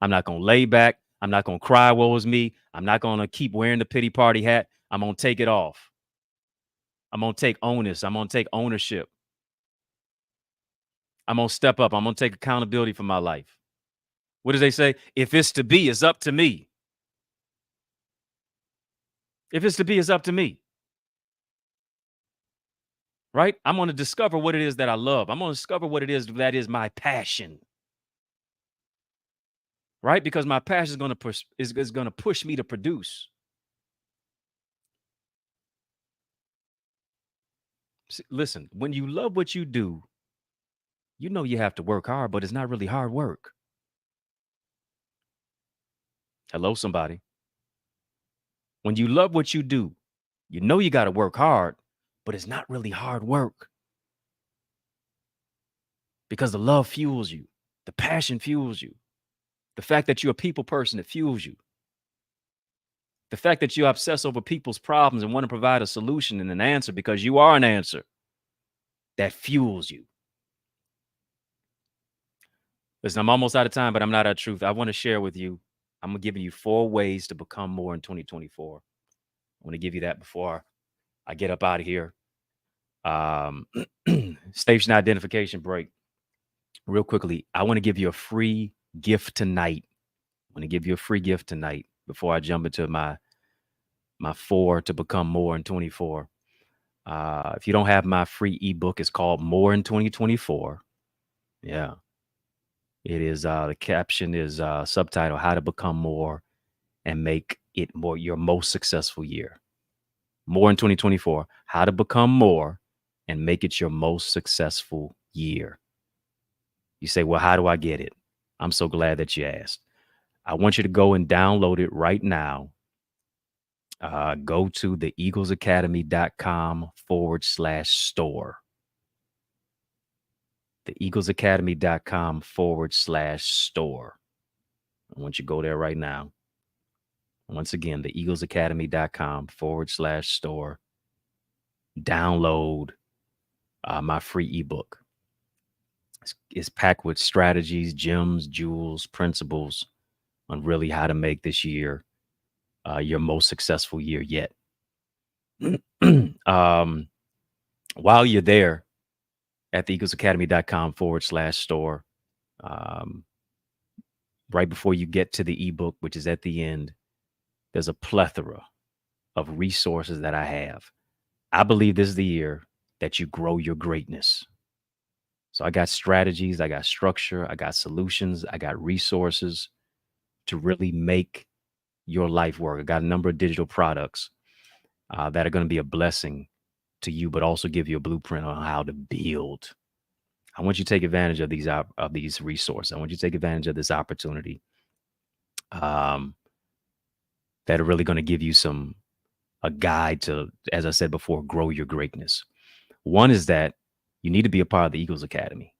I'm not going to lay back. I'm not going to cry, woe is me. I'm not going to keep wearing the pity party hat. I'm going to take it off. I'm going to take onus. I'm going to take ownership. I'm going to step up. I'm going to take accountability for my life. What do they say? If it's to be, it's up to me. If it's to be, it's up to me. Right? I'm going to discover what it is that I love. I'm going to discover what it is that is my passion. Right? Because my passion is going to push me to produce. Listen, when you love what you do, you know you have to work hard, but it's not really hard work. Hello, somebody. When you love what you do, you know you got to work hard, but it's not really hard work. Because the love fuels you. The passion fuels you. The fact that you're a people person, it fuels you. The fact that you obsess over people's problems and want to provide a solution and an answer because you are an answer, that fuels you. Listen, I'm almost out of time, but I'm not out of truth. I want to share with you. I'm giving you 4 ways to become more in 2024. I want to give you that before I get up out of here. Station identification break. Real quickly, I want to give you a free gift tonight. I want to give you a free gift tonight before I jump into my 4 to become more in 24. If you don't have my free ebook, it's called More in 2024. Yeah. It is the caption is subtitle How to Become More and Make It More Your Most Successful Year. More in 2024. How to become more and make it your most successful year. You say, well, how do I get it? I'm so glad that you asked. I want you to go and download it right now. Go to the eaglesacademy.com/store. The eaglesacademy.com/store. I want you to go there right now. Once again, the eaglesacademy.com/store. Download my free ebook. It's packed with strategies, gems, jewels, principles on really how to make this year your most successful year yet. While you're there at the eaglesacademy.com/store, right before you get to the ebook, which is at the end, there's a plethora of resources that I have. I believe this is the year that you grow your greatness. So I got strategies, I got structure, I got solutions, I got resources to really make your life work. I got a number of digital products that are going to be a blessing to you, but also give you a blueprint on how to build I want you to take advantage of these resources. I want you to take advantage of this opportunity that are really going to give you a guide to, as I said before, grow your greatness. One is that you need to be a part of the Eagles Academy.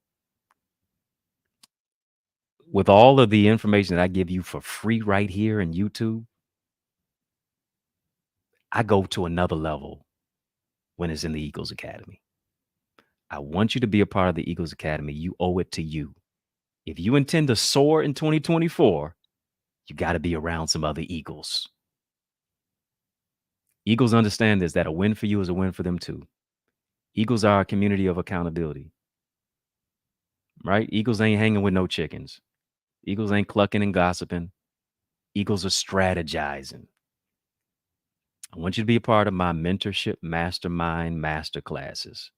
With all of the information that I give you for free right here in YouTube, I go to another level when it's in the Eagles Academy. I want you to be a part of the Eagles Academy. You owe it to you. If you intend to soar in 2024, you got to be around some other Eagles. Eagles understand this, that a win for you is a win for them too. Eagles are a community of accountability, right? Eagles ain't hanging with no chickens. Eagles ain't clucking and gossiping. Eagles are strategizing. I want you to be a part of my mentorship mastermind masterclasses.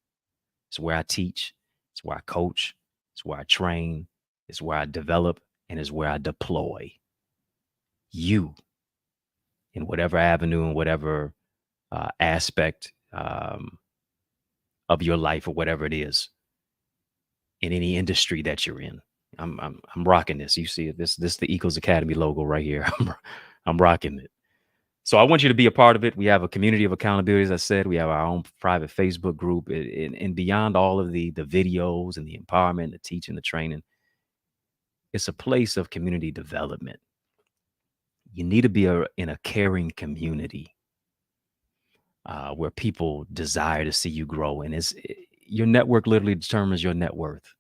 It's where I teach. It's where I coach. It's where I train. It's where I develop, and it's where I deploy you in whatever avenue and whatever aspect of your life, or whatever it is, in any industry that you're in. I'm rocking this. You see it. This the Eagles Academy logo right here. I'm rocking it. So I want you to be a part of it. We have a community of accountability, as I said. We have our own private Facebook group, and beyond all of the videos and the empowerment, the teaching, the training, it's a place of community development. You need to be in a caring community where people desire to see you grow, and your network literally determines your net worth.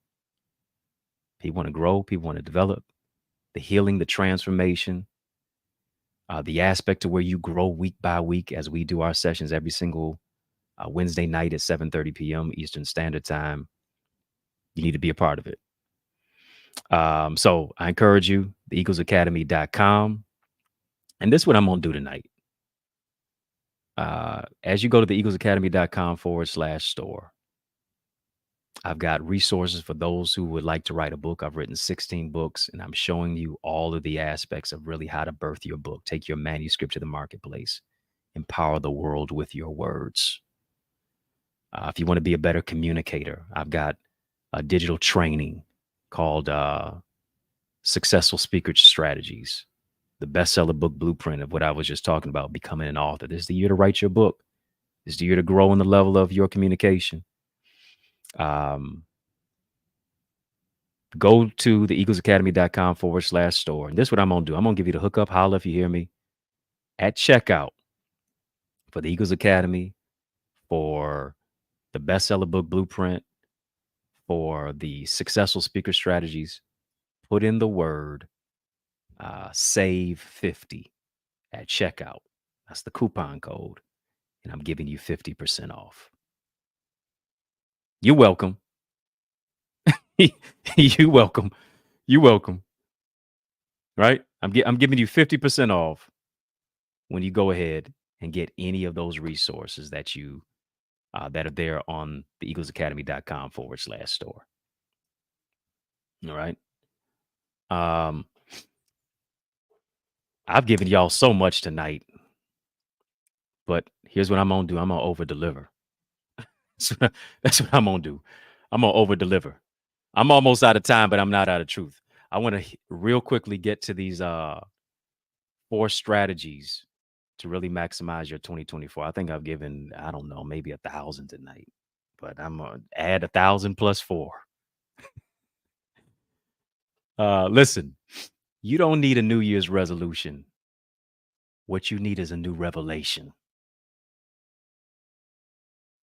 People want to grow, people want to develop, the healing, the transformation, the aspect to where you grow week by week, as we do our sessions every single Wednesday night at 7:30 p.m. Eastern Standard Time. You need to be a part of it. So I encourage you, theeaglesacademy.com. And this is what I'm going to do tonight. As you go to theeaglesacademy.com/store, I've got resources for those who would like to write a book. I've written 16 books, and I'm showing you all of the aspects of really how to birth your book. Take your manuscript to the marketplace. Empower the world with your words. If you want to be a better communicator, I've got a digital training called Successful Speaker Strategies, the bestseller book blueprint of what I was just talking about, becoming an author. This is the year to write your book. This is the year to grow in the level of your communication. Go to theeaglesacademy.com/store. And this is what I'm going to do. I'm going to give you the hookup. Holla if you hear me. At checkout for the Eagles Academy, for the bestseller book blueprint, for the successful speaker strategies, put in the word save 50 at checkout. That's the coupon code. And I'm giving you 50% off. You're welcome. You're welcome. You're welcome. Right? I'm giving you 50% off when you go ahead and get any of those resources that you that are there on theeaglesacademy.com/store. All right. I've given y'all so much tonight, but here's what I'm gonna do. I'm gonna over deliver. That's what I'm gonna do. I'm gonna over deliver. I'm almost out of time, but I'm not out of truth. I want to real quickly get to these 4 strategies to really maximize your 2024. I think I've given, I don't know, maybe 1,000 tonight, but I'm gonna add 1,000 plus 4. Listen, you don't need a New Year's resolution. What you need is a new revelation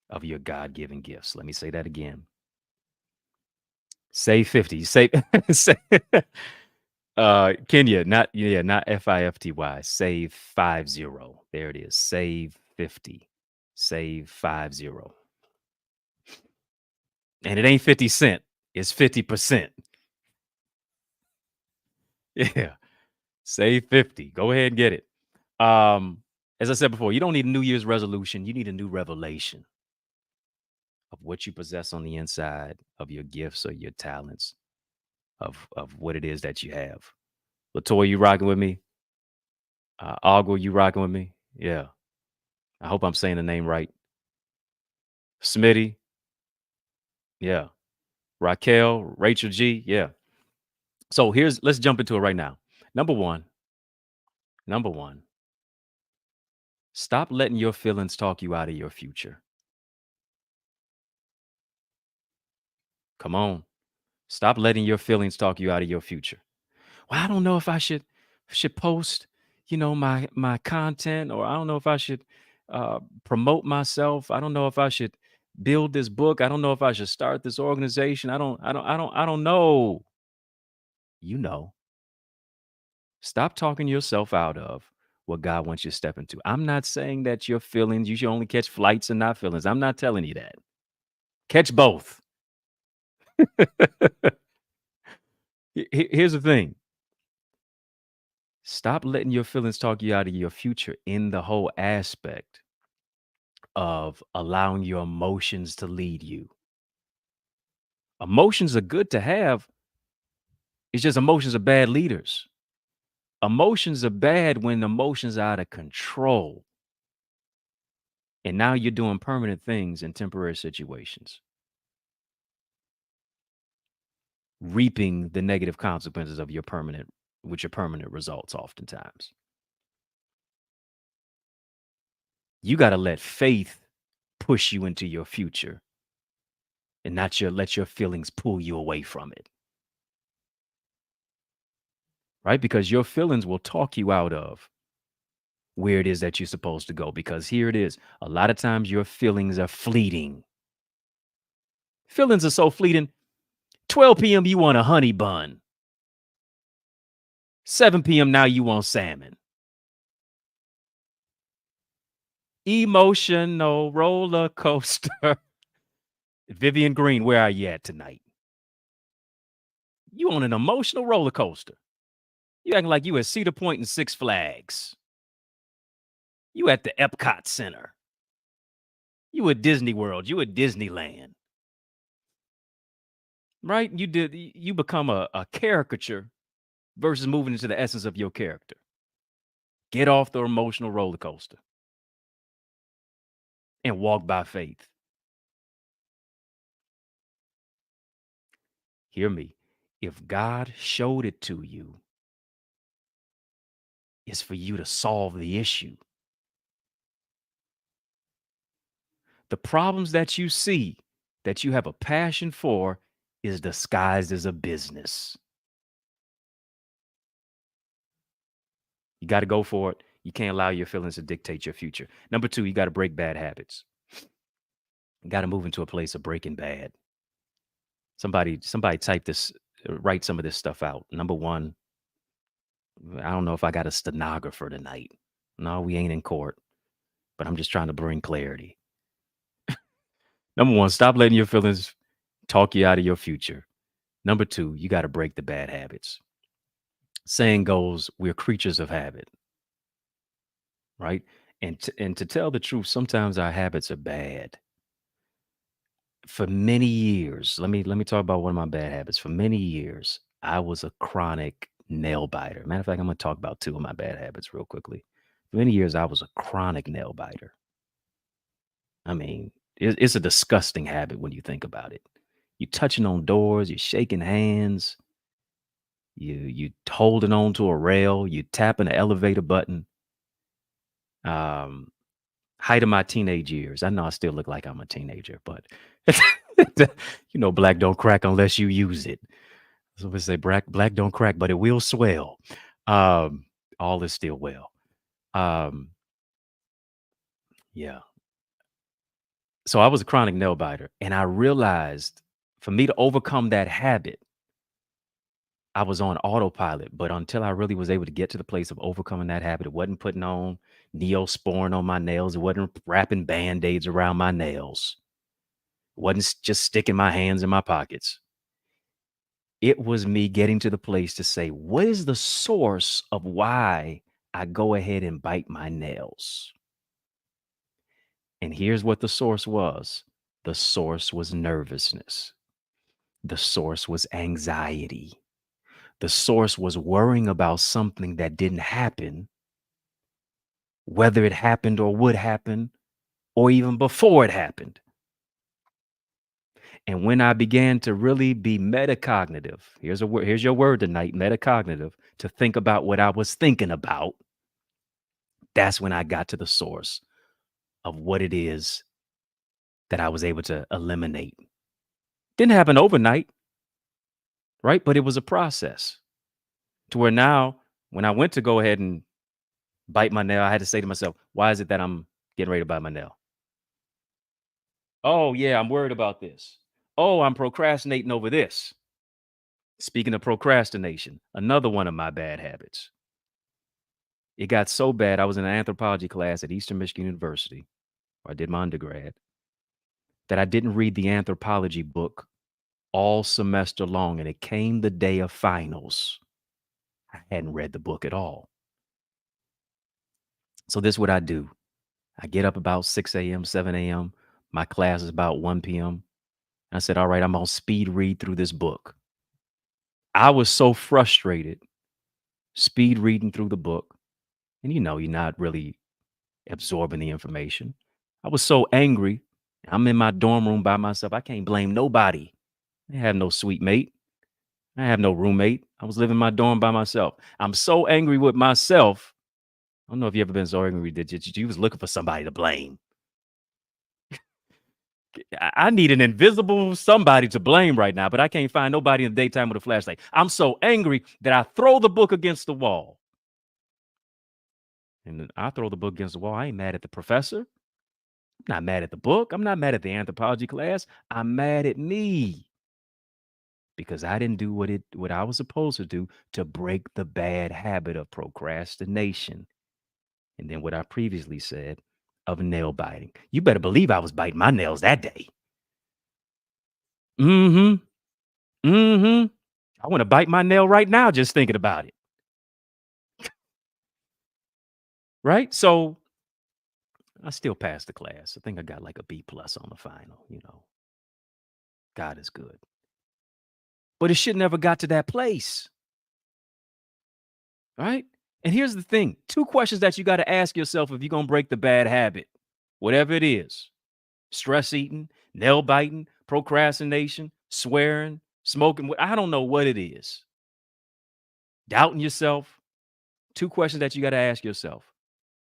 of your God-given gifts. Let me say that again. Save 50. Save, Kenya, not FIFTY. Save 50. There it is. Save 50. Save 50. And it ain't 50 cents. It's 50%. Yeah. Save 50. Go ahead and get it. As I said before, you don't need a New Year's resolution. You need a new revelation of what you possess on the inside, of your gifts or your talents, of what it is that you have. Latoya, you rocking with me? Agua, you rocking with me? Yeah. I hope I'm saying the name right. Smitty. Yeah. Raquel, Rachel G. Yeah. So let's jump into it right now. Number one, stop letting your feelings talk you out of your future. Come on. Stop letting your feelings talk you out of your future. Well, I don't know if I should post, my content, or I don't know if I should promote myself. I don't know if I should build this book. I don't know if I should start this organization. I don't know. You know. Stop talking yourself out of what God wants you to step into. I'm not saying that your feelings, you should only catch flights and not feelings. I'm not telling you that. Catch both. Here's the thing. Stop letting your feelings talk you out of your future in the whole aspect of allowing your emotions to lead you. Emotions are good to have. It's just emotions are bad leaders. Emotions are bad when emotions are out of control. And now you're doing permanent things in temporary situations, reaping the negative consequences of your permanent results oftentimes. You got to let faith push you into your future and not let your feelings pull you away from it. Right? Because your feelings will talk you out of where it is that you're supposed to go. Because here it is. A lot of times your feelings are fleeting. Feelings are so fleeting. 12 p.m. you want a honey bun. 7 p.m. now you want salmon. Emotional roller coaster. Vivian Green, where are you at tonight? You on an emotional roller coaster. You acting like you at Cedar Point and Six Flags. You at the Epcot Center. You at Disney World. You at Disneyland. Right? You become a caricature versus moving into the essence of your character. Get off the emotional roller coaster and walk by faith. Hear me. If God showed it to you, it's for you to solve the issue. The problems that you see, that you have a passion for, is disguised as a business. You got to go for it. You can't allow your feelings to dictate your future. Number 2, you got to break bad habits. You got to move into a place of breaking bad. Somebody type this, write some of this stuff out. Number 1, I don't know if I got a stenographer tonight. No, we ain't in court, but I'm just trying to bring clarity. Number 1, stop letting your feelings talk you out of your future. Number 2, you got to break the bad habits. Saying goes, we're creatures of habit, right? And to tell the truth, sometimes our habits are bad. For many years, let me talk about one of my bad habits. For many years, I was a chronic nail biter. Matter of fact, I'm going to talk about 2 of my bad habits real quickly. For many years, I was a chronic nail biter. I mean, it's a disgusting habit when you think about it. You're touching on doors, you're shaking hands, you holding on to a rail, you tapping the elevator button. Height of my teenage years. I know I still look like I'm a teenager, but black don't crack unless you use it. So we say black don't crack, but it will swell. All is still well. Yeah. So I was a chronic nail biter, and I realized for me to overcome that habit, I was on autopilot. But until I really was able to get to the place of overcoming that habit, it wasn't putting on Neosporin on my nails. It wasn't wrapping Band-Aids around my nails. It wasn't just sticking my hands in my pockets. It was me getting to the place to say, what is the source of why I go ahead and bite my nails? And here's what the source was. The source was nervousness. The source was anxiety. The source was worrying about something that didn't happen, whether it happened or would happen, or even before it happened. And when I began to really be metacognitive, here's your word tonight, metacognitive, to think about what I was thinking about, that's when I got to the source of what it is that I was able to eliminate. Didn't happen overnight, right? But it was a process to where now, when I went to go ahead and bite my nail, I had to say to myself, why is it that I'm getting ready to bite my nail? Oh, yeah, I'm worried about this. Oh, I'm procrastinating over this. Speaking of procrastination, another one of my bad habits. It got so bad, I was in an anthropology class at Eastern Michigan University, where I did my undergrad, that I didn't read the anthropology book all semester long. And it came the day of finals. I hadn't read the book at all. So this is what I do. I get up about 6 a.m., 7 a.m. My class is about 1 p.m. I said, all right, I'm going to speed read through this book. I was so frustrated speed reading through the book. And you're not really absorbing the information. I was so angry. I'm in my dorm room by myself. I can't blame nobody. I have no sweet mate. I have no roommate. I was living in my dorm by myself. I'm so angry with myself. I don't know if you ever been so angry that you was looking for somebody to blame. I need an invisible somebody to blame right now, but I can't find nobody in the daytime with a flashlight. I'm so angry that I throw the book against the wall. And then I throw the book against the wall. I ain't mad at the professor. I'm not mad at the book. I'm not mad at the anthropology class. I'm mad at me because I didn't do what I was supposed to do to break the bad habit of procrastination. And then what I previously said of nail biting. You better believe I was biting my nails that day. I want to bite my nail right now just thinking about it. Right? So I still passed the class. I think I got like a B+ on the final, God is good. But it should never got to that place. Right? And here's the thing. 2 questions that you got to ask yourself if you're going to break the bad habit, whatever it is: stress eating, nail biting, procrastination, swearing, smoking. I don't know what it is. Doubting yourself. 2 questions that you got to ask yourself.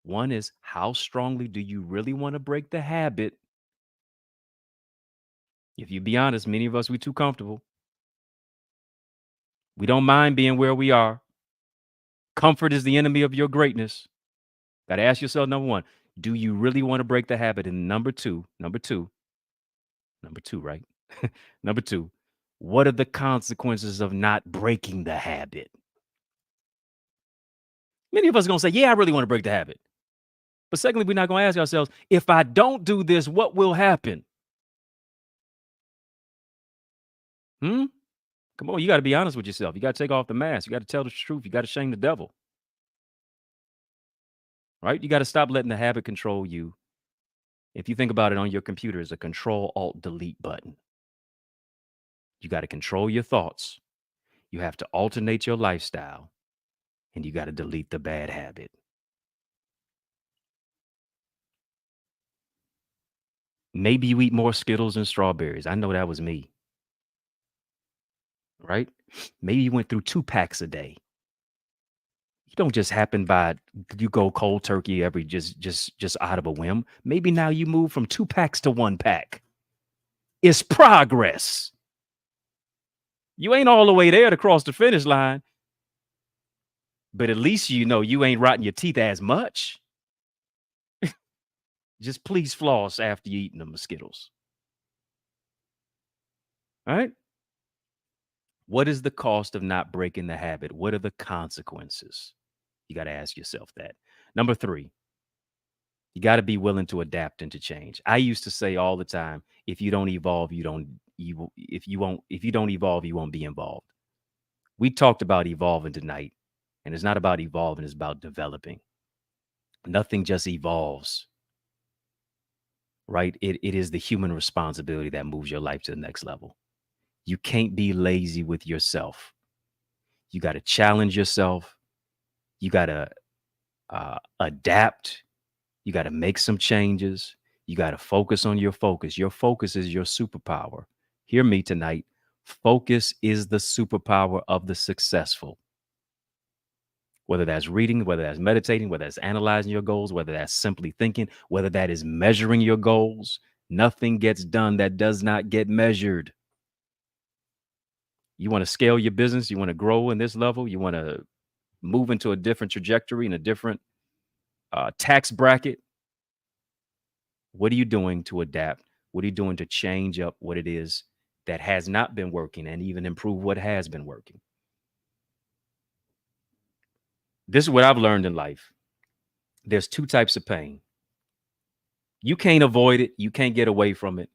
One is, how strongly do you really want to break the habit? If you be honest, many of us, we're too comfortable. We don't mind being where we are. Comfort is the enemy of your greatness. Got to ask yourself, number 1, do you really want to break the habit? And number two, right? Number 2, what are the consequences of not breaking the habit? Many of us are going to say, yeah, I really want to break the habit. But secondly, we're not going to ask ourselves, if I don't do this, what will happen? Come on, you got to be honest with yourself. You got to take off the mask. You got to tell the truth. You got to shame the devil. Right? You got to stop letting the habit control you. If you think about it, on your computer is a Control-Alt-Delete button. You got to control your thoughts. You have to alternate your lifestyle. And you got to delete the bad habit. Maybe you eat more Skittles and strawberries. I know that was me. Right? Maybe you went through 2 packs a day. You don't just happen by, you go cold turkey every just out of a whim. Maybe now you move from 2 packs to 1 pack. It's progress. You ain't all the way there to cross the finish line. But at least you ain't rotting your teeth as much. Just please floss after you eating them Skittles. All right? What is the cost of not breaking the habit? What are the consequences? You got to ask yourself that. Number 3, you got to be willing to adapt and to change. I used to say all the time, if you don't evolve, if you don't evolve, you won't be involved. We talked about evolving tonight, and it's not about evolving, it's about developing. Nothing just evolves. Right? It is the human responsibility that moves your life to the next level. You can't be lazy with yourself. You got to challenge yourself. You got to adapt. You got to make some changes. You got to focus on your focus. Your focus is your superpower. Hear me tonight. Focus is the superpower of the successful. Whether that's reading, whether that's meditating, whether that's analyzing your goals, whether that's simply thinking, whether that is measuring your goals, nothing gets done that does not get measured. You want to scale your business, you want to grow in this level, you want to move into a different trajectory in a different tax bracket. What are you doing to adapt? What are you doing to change up what it is that has not been working and even improve what has been working? This is what I've learned in life. There's two types of pain. You can't avoid it. You can't get away from it.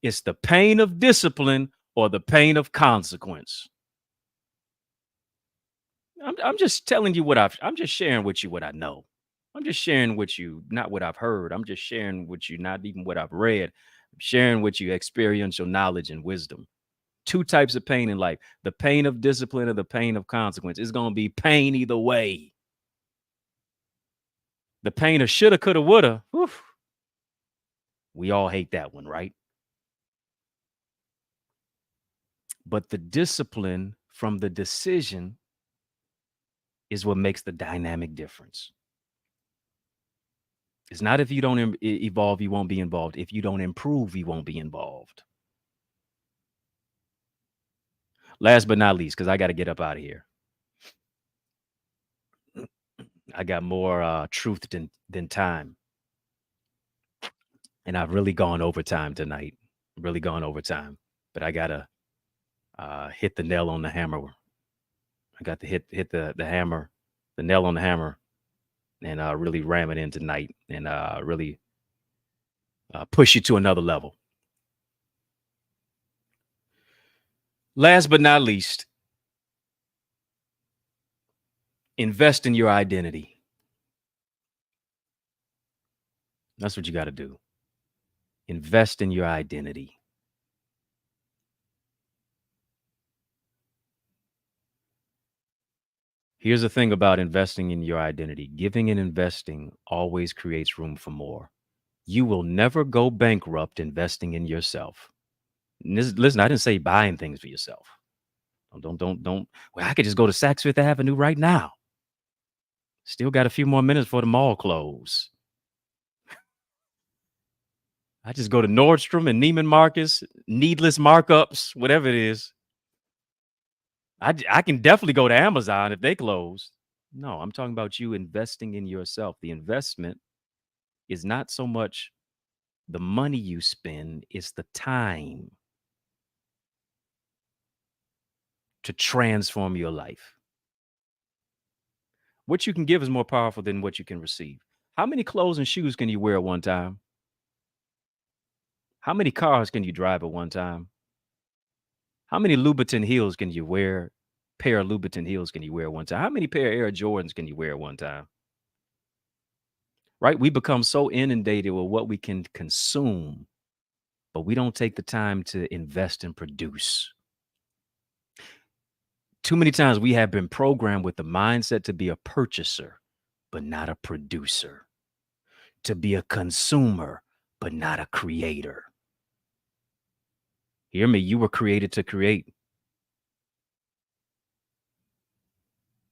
It's the pain of discipline or the pain of consequence. I'm just telling you I'm just sharing with you what I know. I'm just sharing with you, not what I've heard. I'm just sharing with you, not even what I've read. I'm sharing with you experiential knowledge and wisdom. Two types of pain in life, the pain of discipline or the pain of consequence. It's going to be pain either way. The pain of shoulda, coulda, woulda. Whew. We all hate that one, right? But the discipline from the decision is what makes the dynamic difference. It's not if you don't evolve, you won't be involved. If you don't improve, you won't be involved. Last but not least, because I got to get up out of here. I got more truth than time. And I've really gone over time tonight. Really gone over time. But I got to hit the nail on the hammer. I got to hit the hammer, the nail on the hammer, and really ram it in tonight and really push you to another level. Last but not least, invest in your identity. That's what you got to do. Invest in your identity. Here's the thing about investing in your identity. Giving and investing always creates room for more. You will never go bankrupt investing in yourself. Listen, I didn't say buying things for yourself. Don't. Well, I could just go to Saks Fifth Avenue right now. Still got a few more minutes for the mall close. I just go to Nordstrom and Neiman Marcus, needless markups, whatever it is. I can definitely go to Amazon if they close. No, I'm talking about you investing in yourself. The investment is not so much the money you spend, it's the time to transform your life. What you can give is more powerful than what you can receive. How many clothes and shoes can you wear at one time? How many cars can you drive at one time? How many Louboutin heels can you wear? Pair of Louboutin heels can you wear at one time? How many pair of Air Jordans can you wear at one time? Right? We become so inundated with what we can consume, but we don't take the time to invest and produce. Too many times we have been programmed with the mindset to be a purchaser, but not a producer. To be a consumer, but not a creator. Hear me, you were created to create.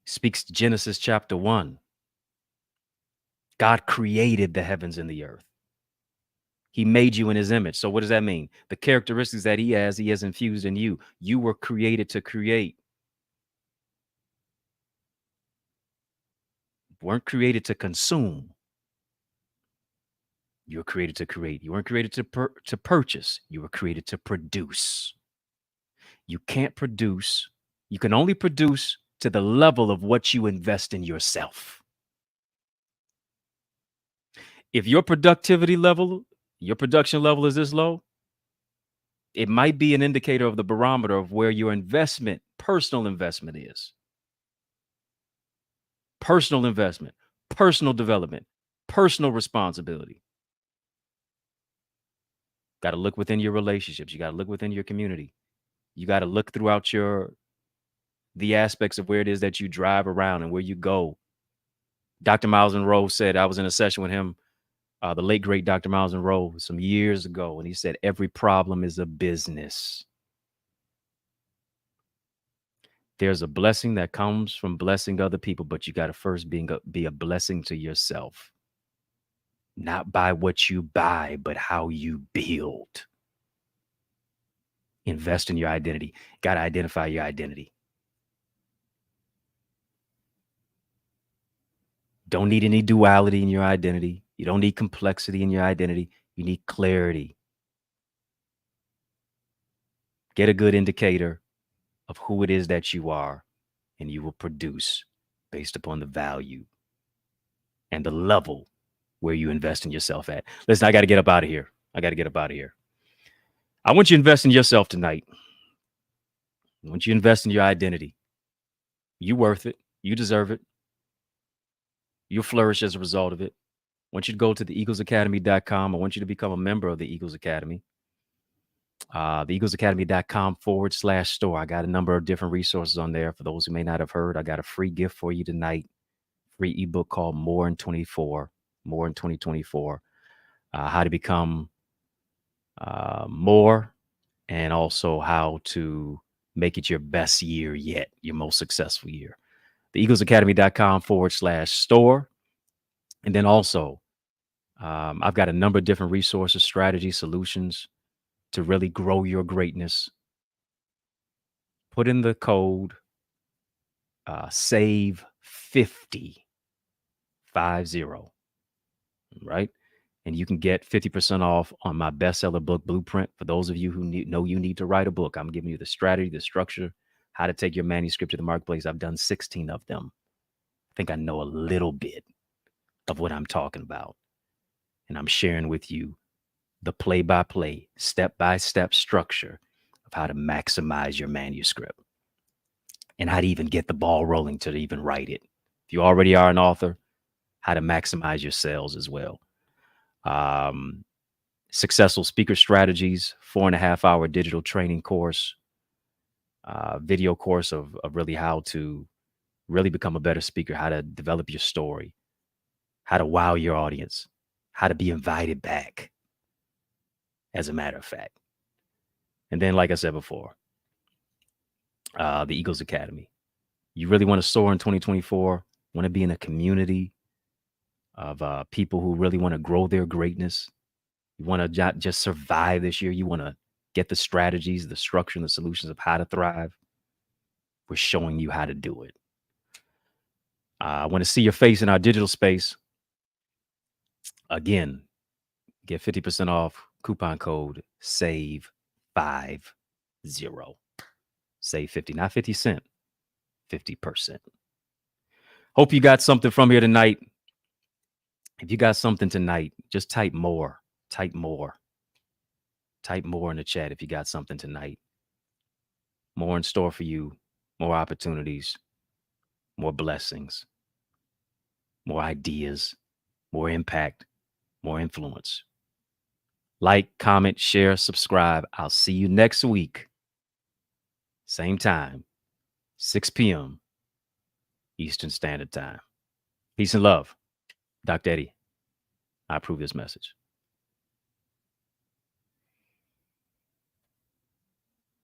Speaks Genesis chapter 1. God created the heavens and the earth. He made you in his image. So what does that mean? The characteristics that he has infused in you. You were created to create. Weren't created to consume. You were created to create. You weren't created to purchase. You were created to produce. You can't produce. You can only produce to the level of what you invest in yourself. If your productivity level, your production level is this low, it might be an indicator of the barometer of where your investment, personal investment is. Personal investment, personal development, personal responsibility. Got to look within your relationships. You got to look within your community. You got to look throughout the aspects of where it is that you drive around and where you go. Dr. Miles Monroe said, I was in a session with him, the late, great Dr. Miles Monroe, some years ago, and he said, every problem is a business. There's a blessing that comes from blessing other people, but you got to first be a blessing to yourself. Not by what you buy, but how you build. Invest in your identity. Got to identify your identity. Don't need any duality in your identity. You don't need complexity in your identity. You need clarity. Get a good indicator of who it is that you are, and you will produce based upon the value and the level where you invest in yourself at. Listen, I got to get up out of here. I want you to invest in yourself tonight. I want you to invest in your identity. You're worth it. You deserve it. You'll flourish as a result of it. I want you to go to theeaglesacademy.com. I want you to become a member of the Eagles Academy. Theeaglesacademy.com/store. I got a number of different resources on there. For those who may not have heard, I got a free gift for you tonight. Free ebook called More in 2024. How to become more, and also how to make it your best year yet, your most successful year. Theeaglesacademy.com/store. And then also, I've got a number of different resources, strategies, solutions to really grow your greatness. Put in the code SAVE 50, right? And you can get 50% off on my bestseller book, Blueprint. For those of you who know you need to write a book, I'm giving you the strategy, the structure, how to take your manuscript to the marketplace. I've done 16 of them. I think I know a little bit of what I'm talking about. And I'm sharing with you the play-by-play, step-by-step structure of how to maximize your manuscript and how to even get the ball rolling to even write it. If you already are an author, how to maximize your sales as well. Successful speaker strategies, 4.5-hour digital training course, video course of really how to really become a better speaker, how to develop your story, how to wow your audience, how to be invited back, as a matter of fact. And then, like I said before, the Eagles Academy. You really want to soar in 2024, want to be in a community of people who really want to grow their greatness. You want to not just survive this year. You want to get the strategies, the structure, and the solutions of how to thrive. We're showing you how to do it. I want to see your face in our digital space. Again, get 50% off, coupon code SAVE50. Save 50, not 50 cents, 50%. Hope you got something from here tonight. If you got something tonight, just type more. Type more in the chat if you got something tonight. More in store for you, more opportunities, more blessings, more ideas, more impact, more influence. Like, comment, share, subscribe. I'll see you next week. Same time, 6 p.m. Eastern Standard Time. Peace and love. Dr. Eddie, I approve this message.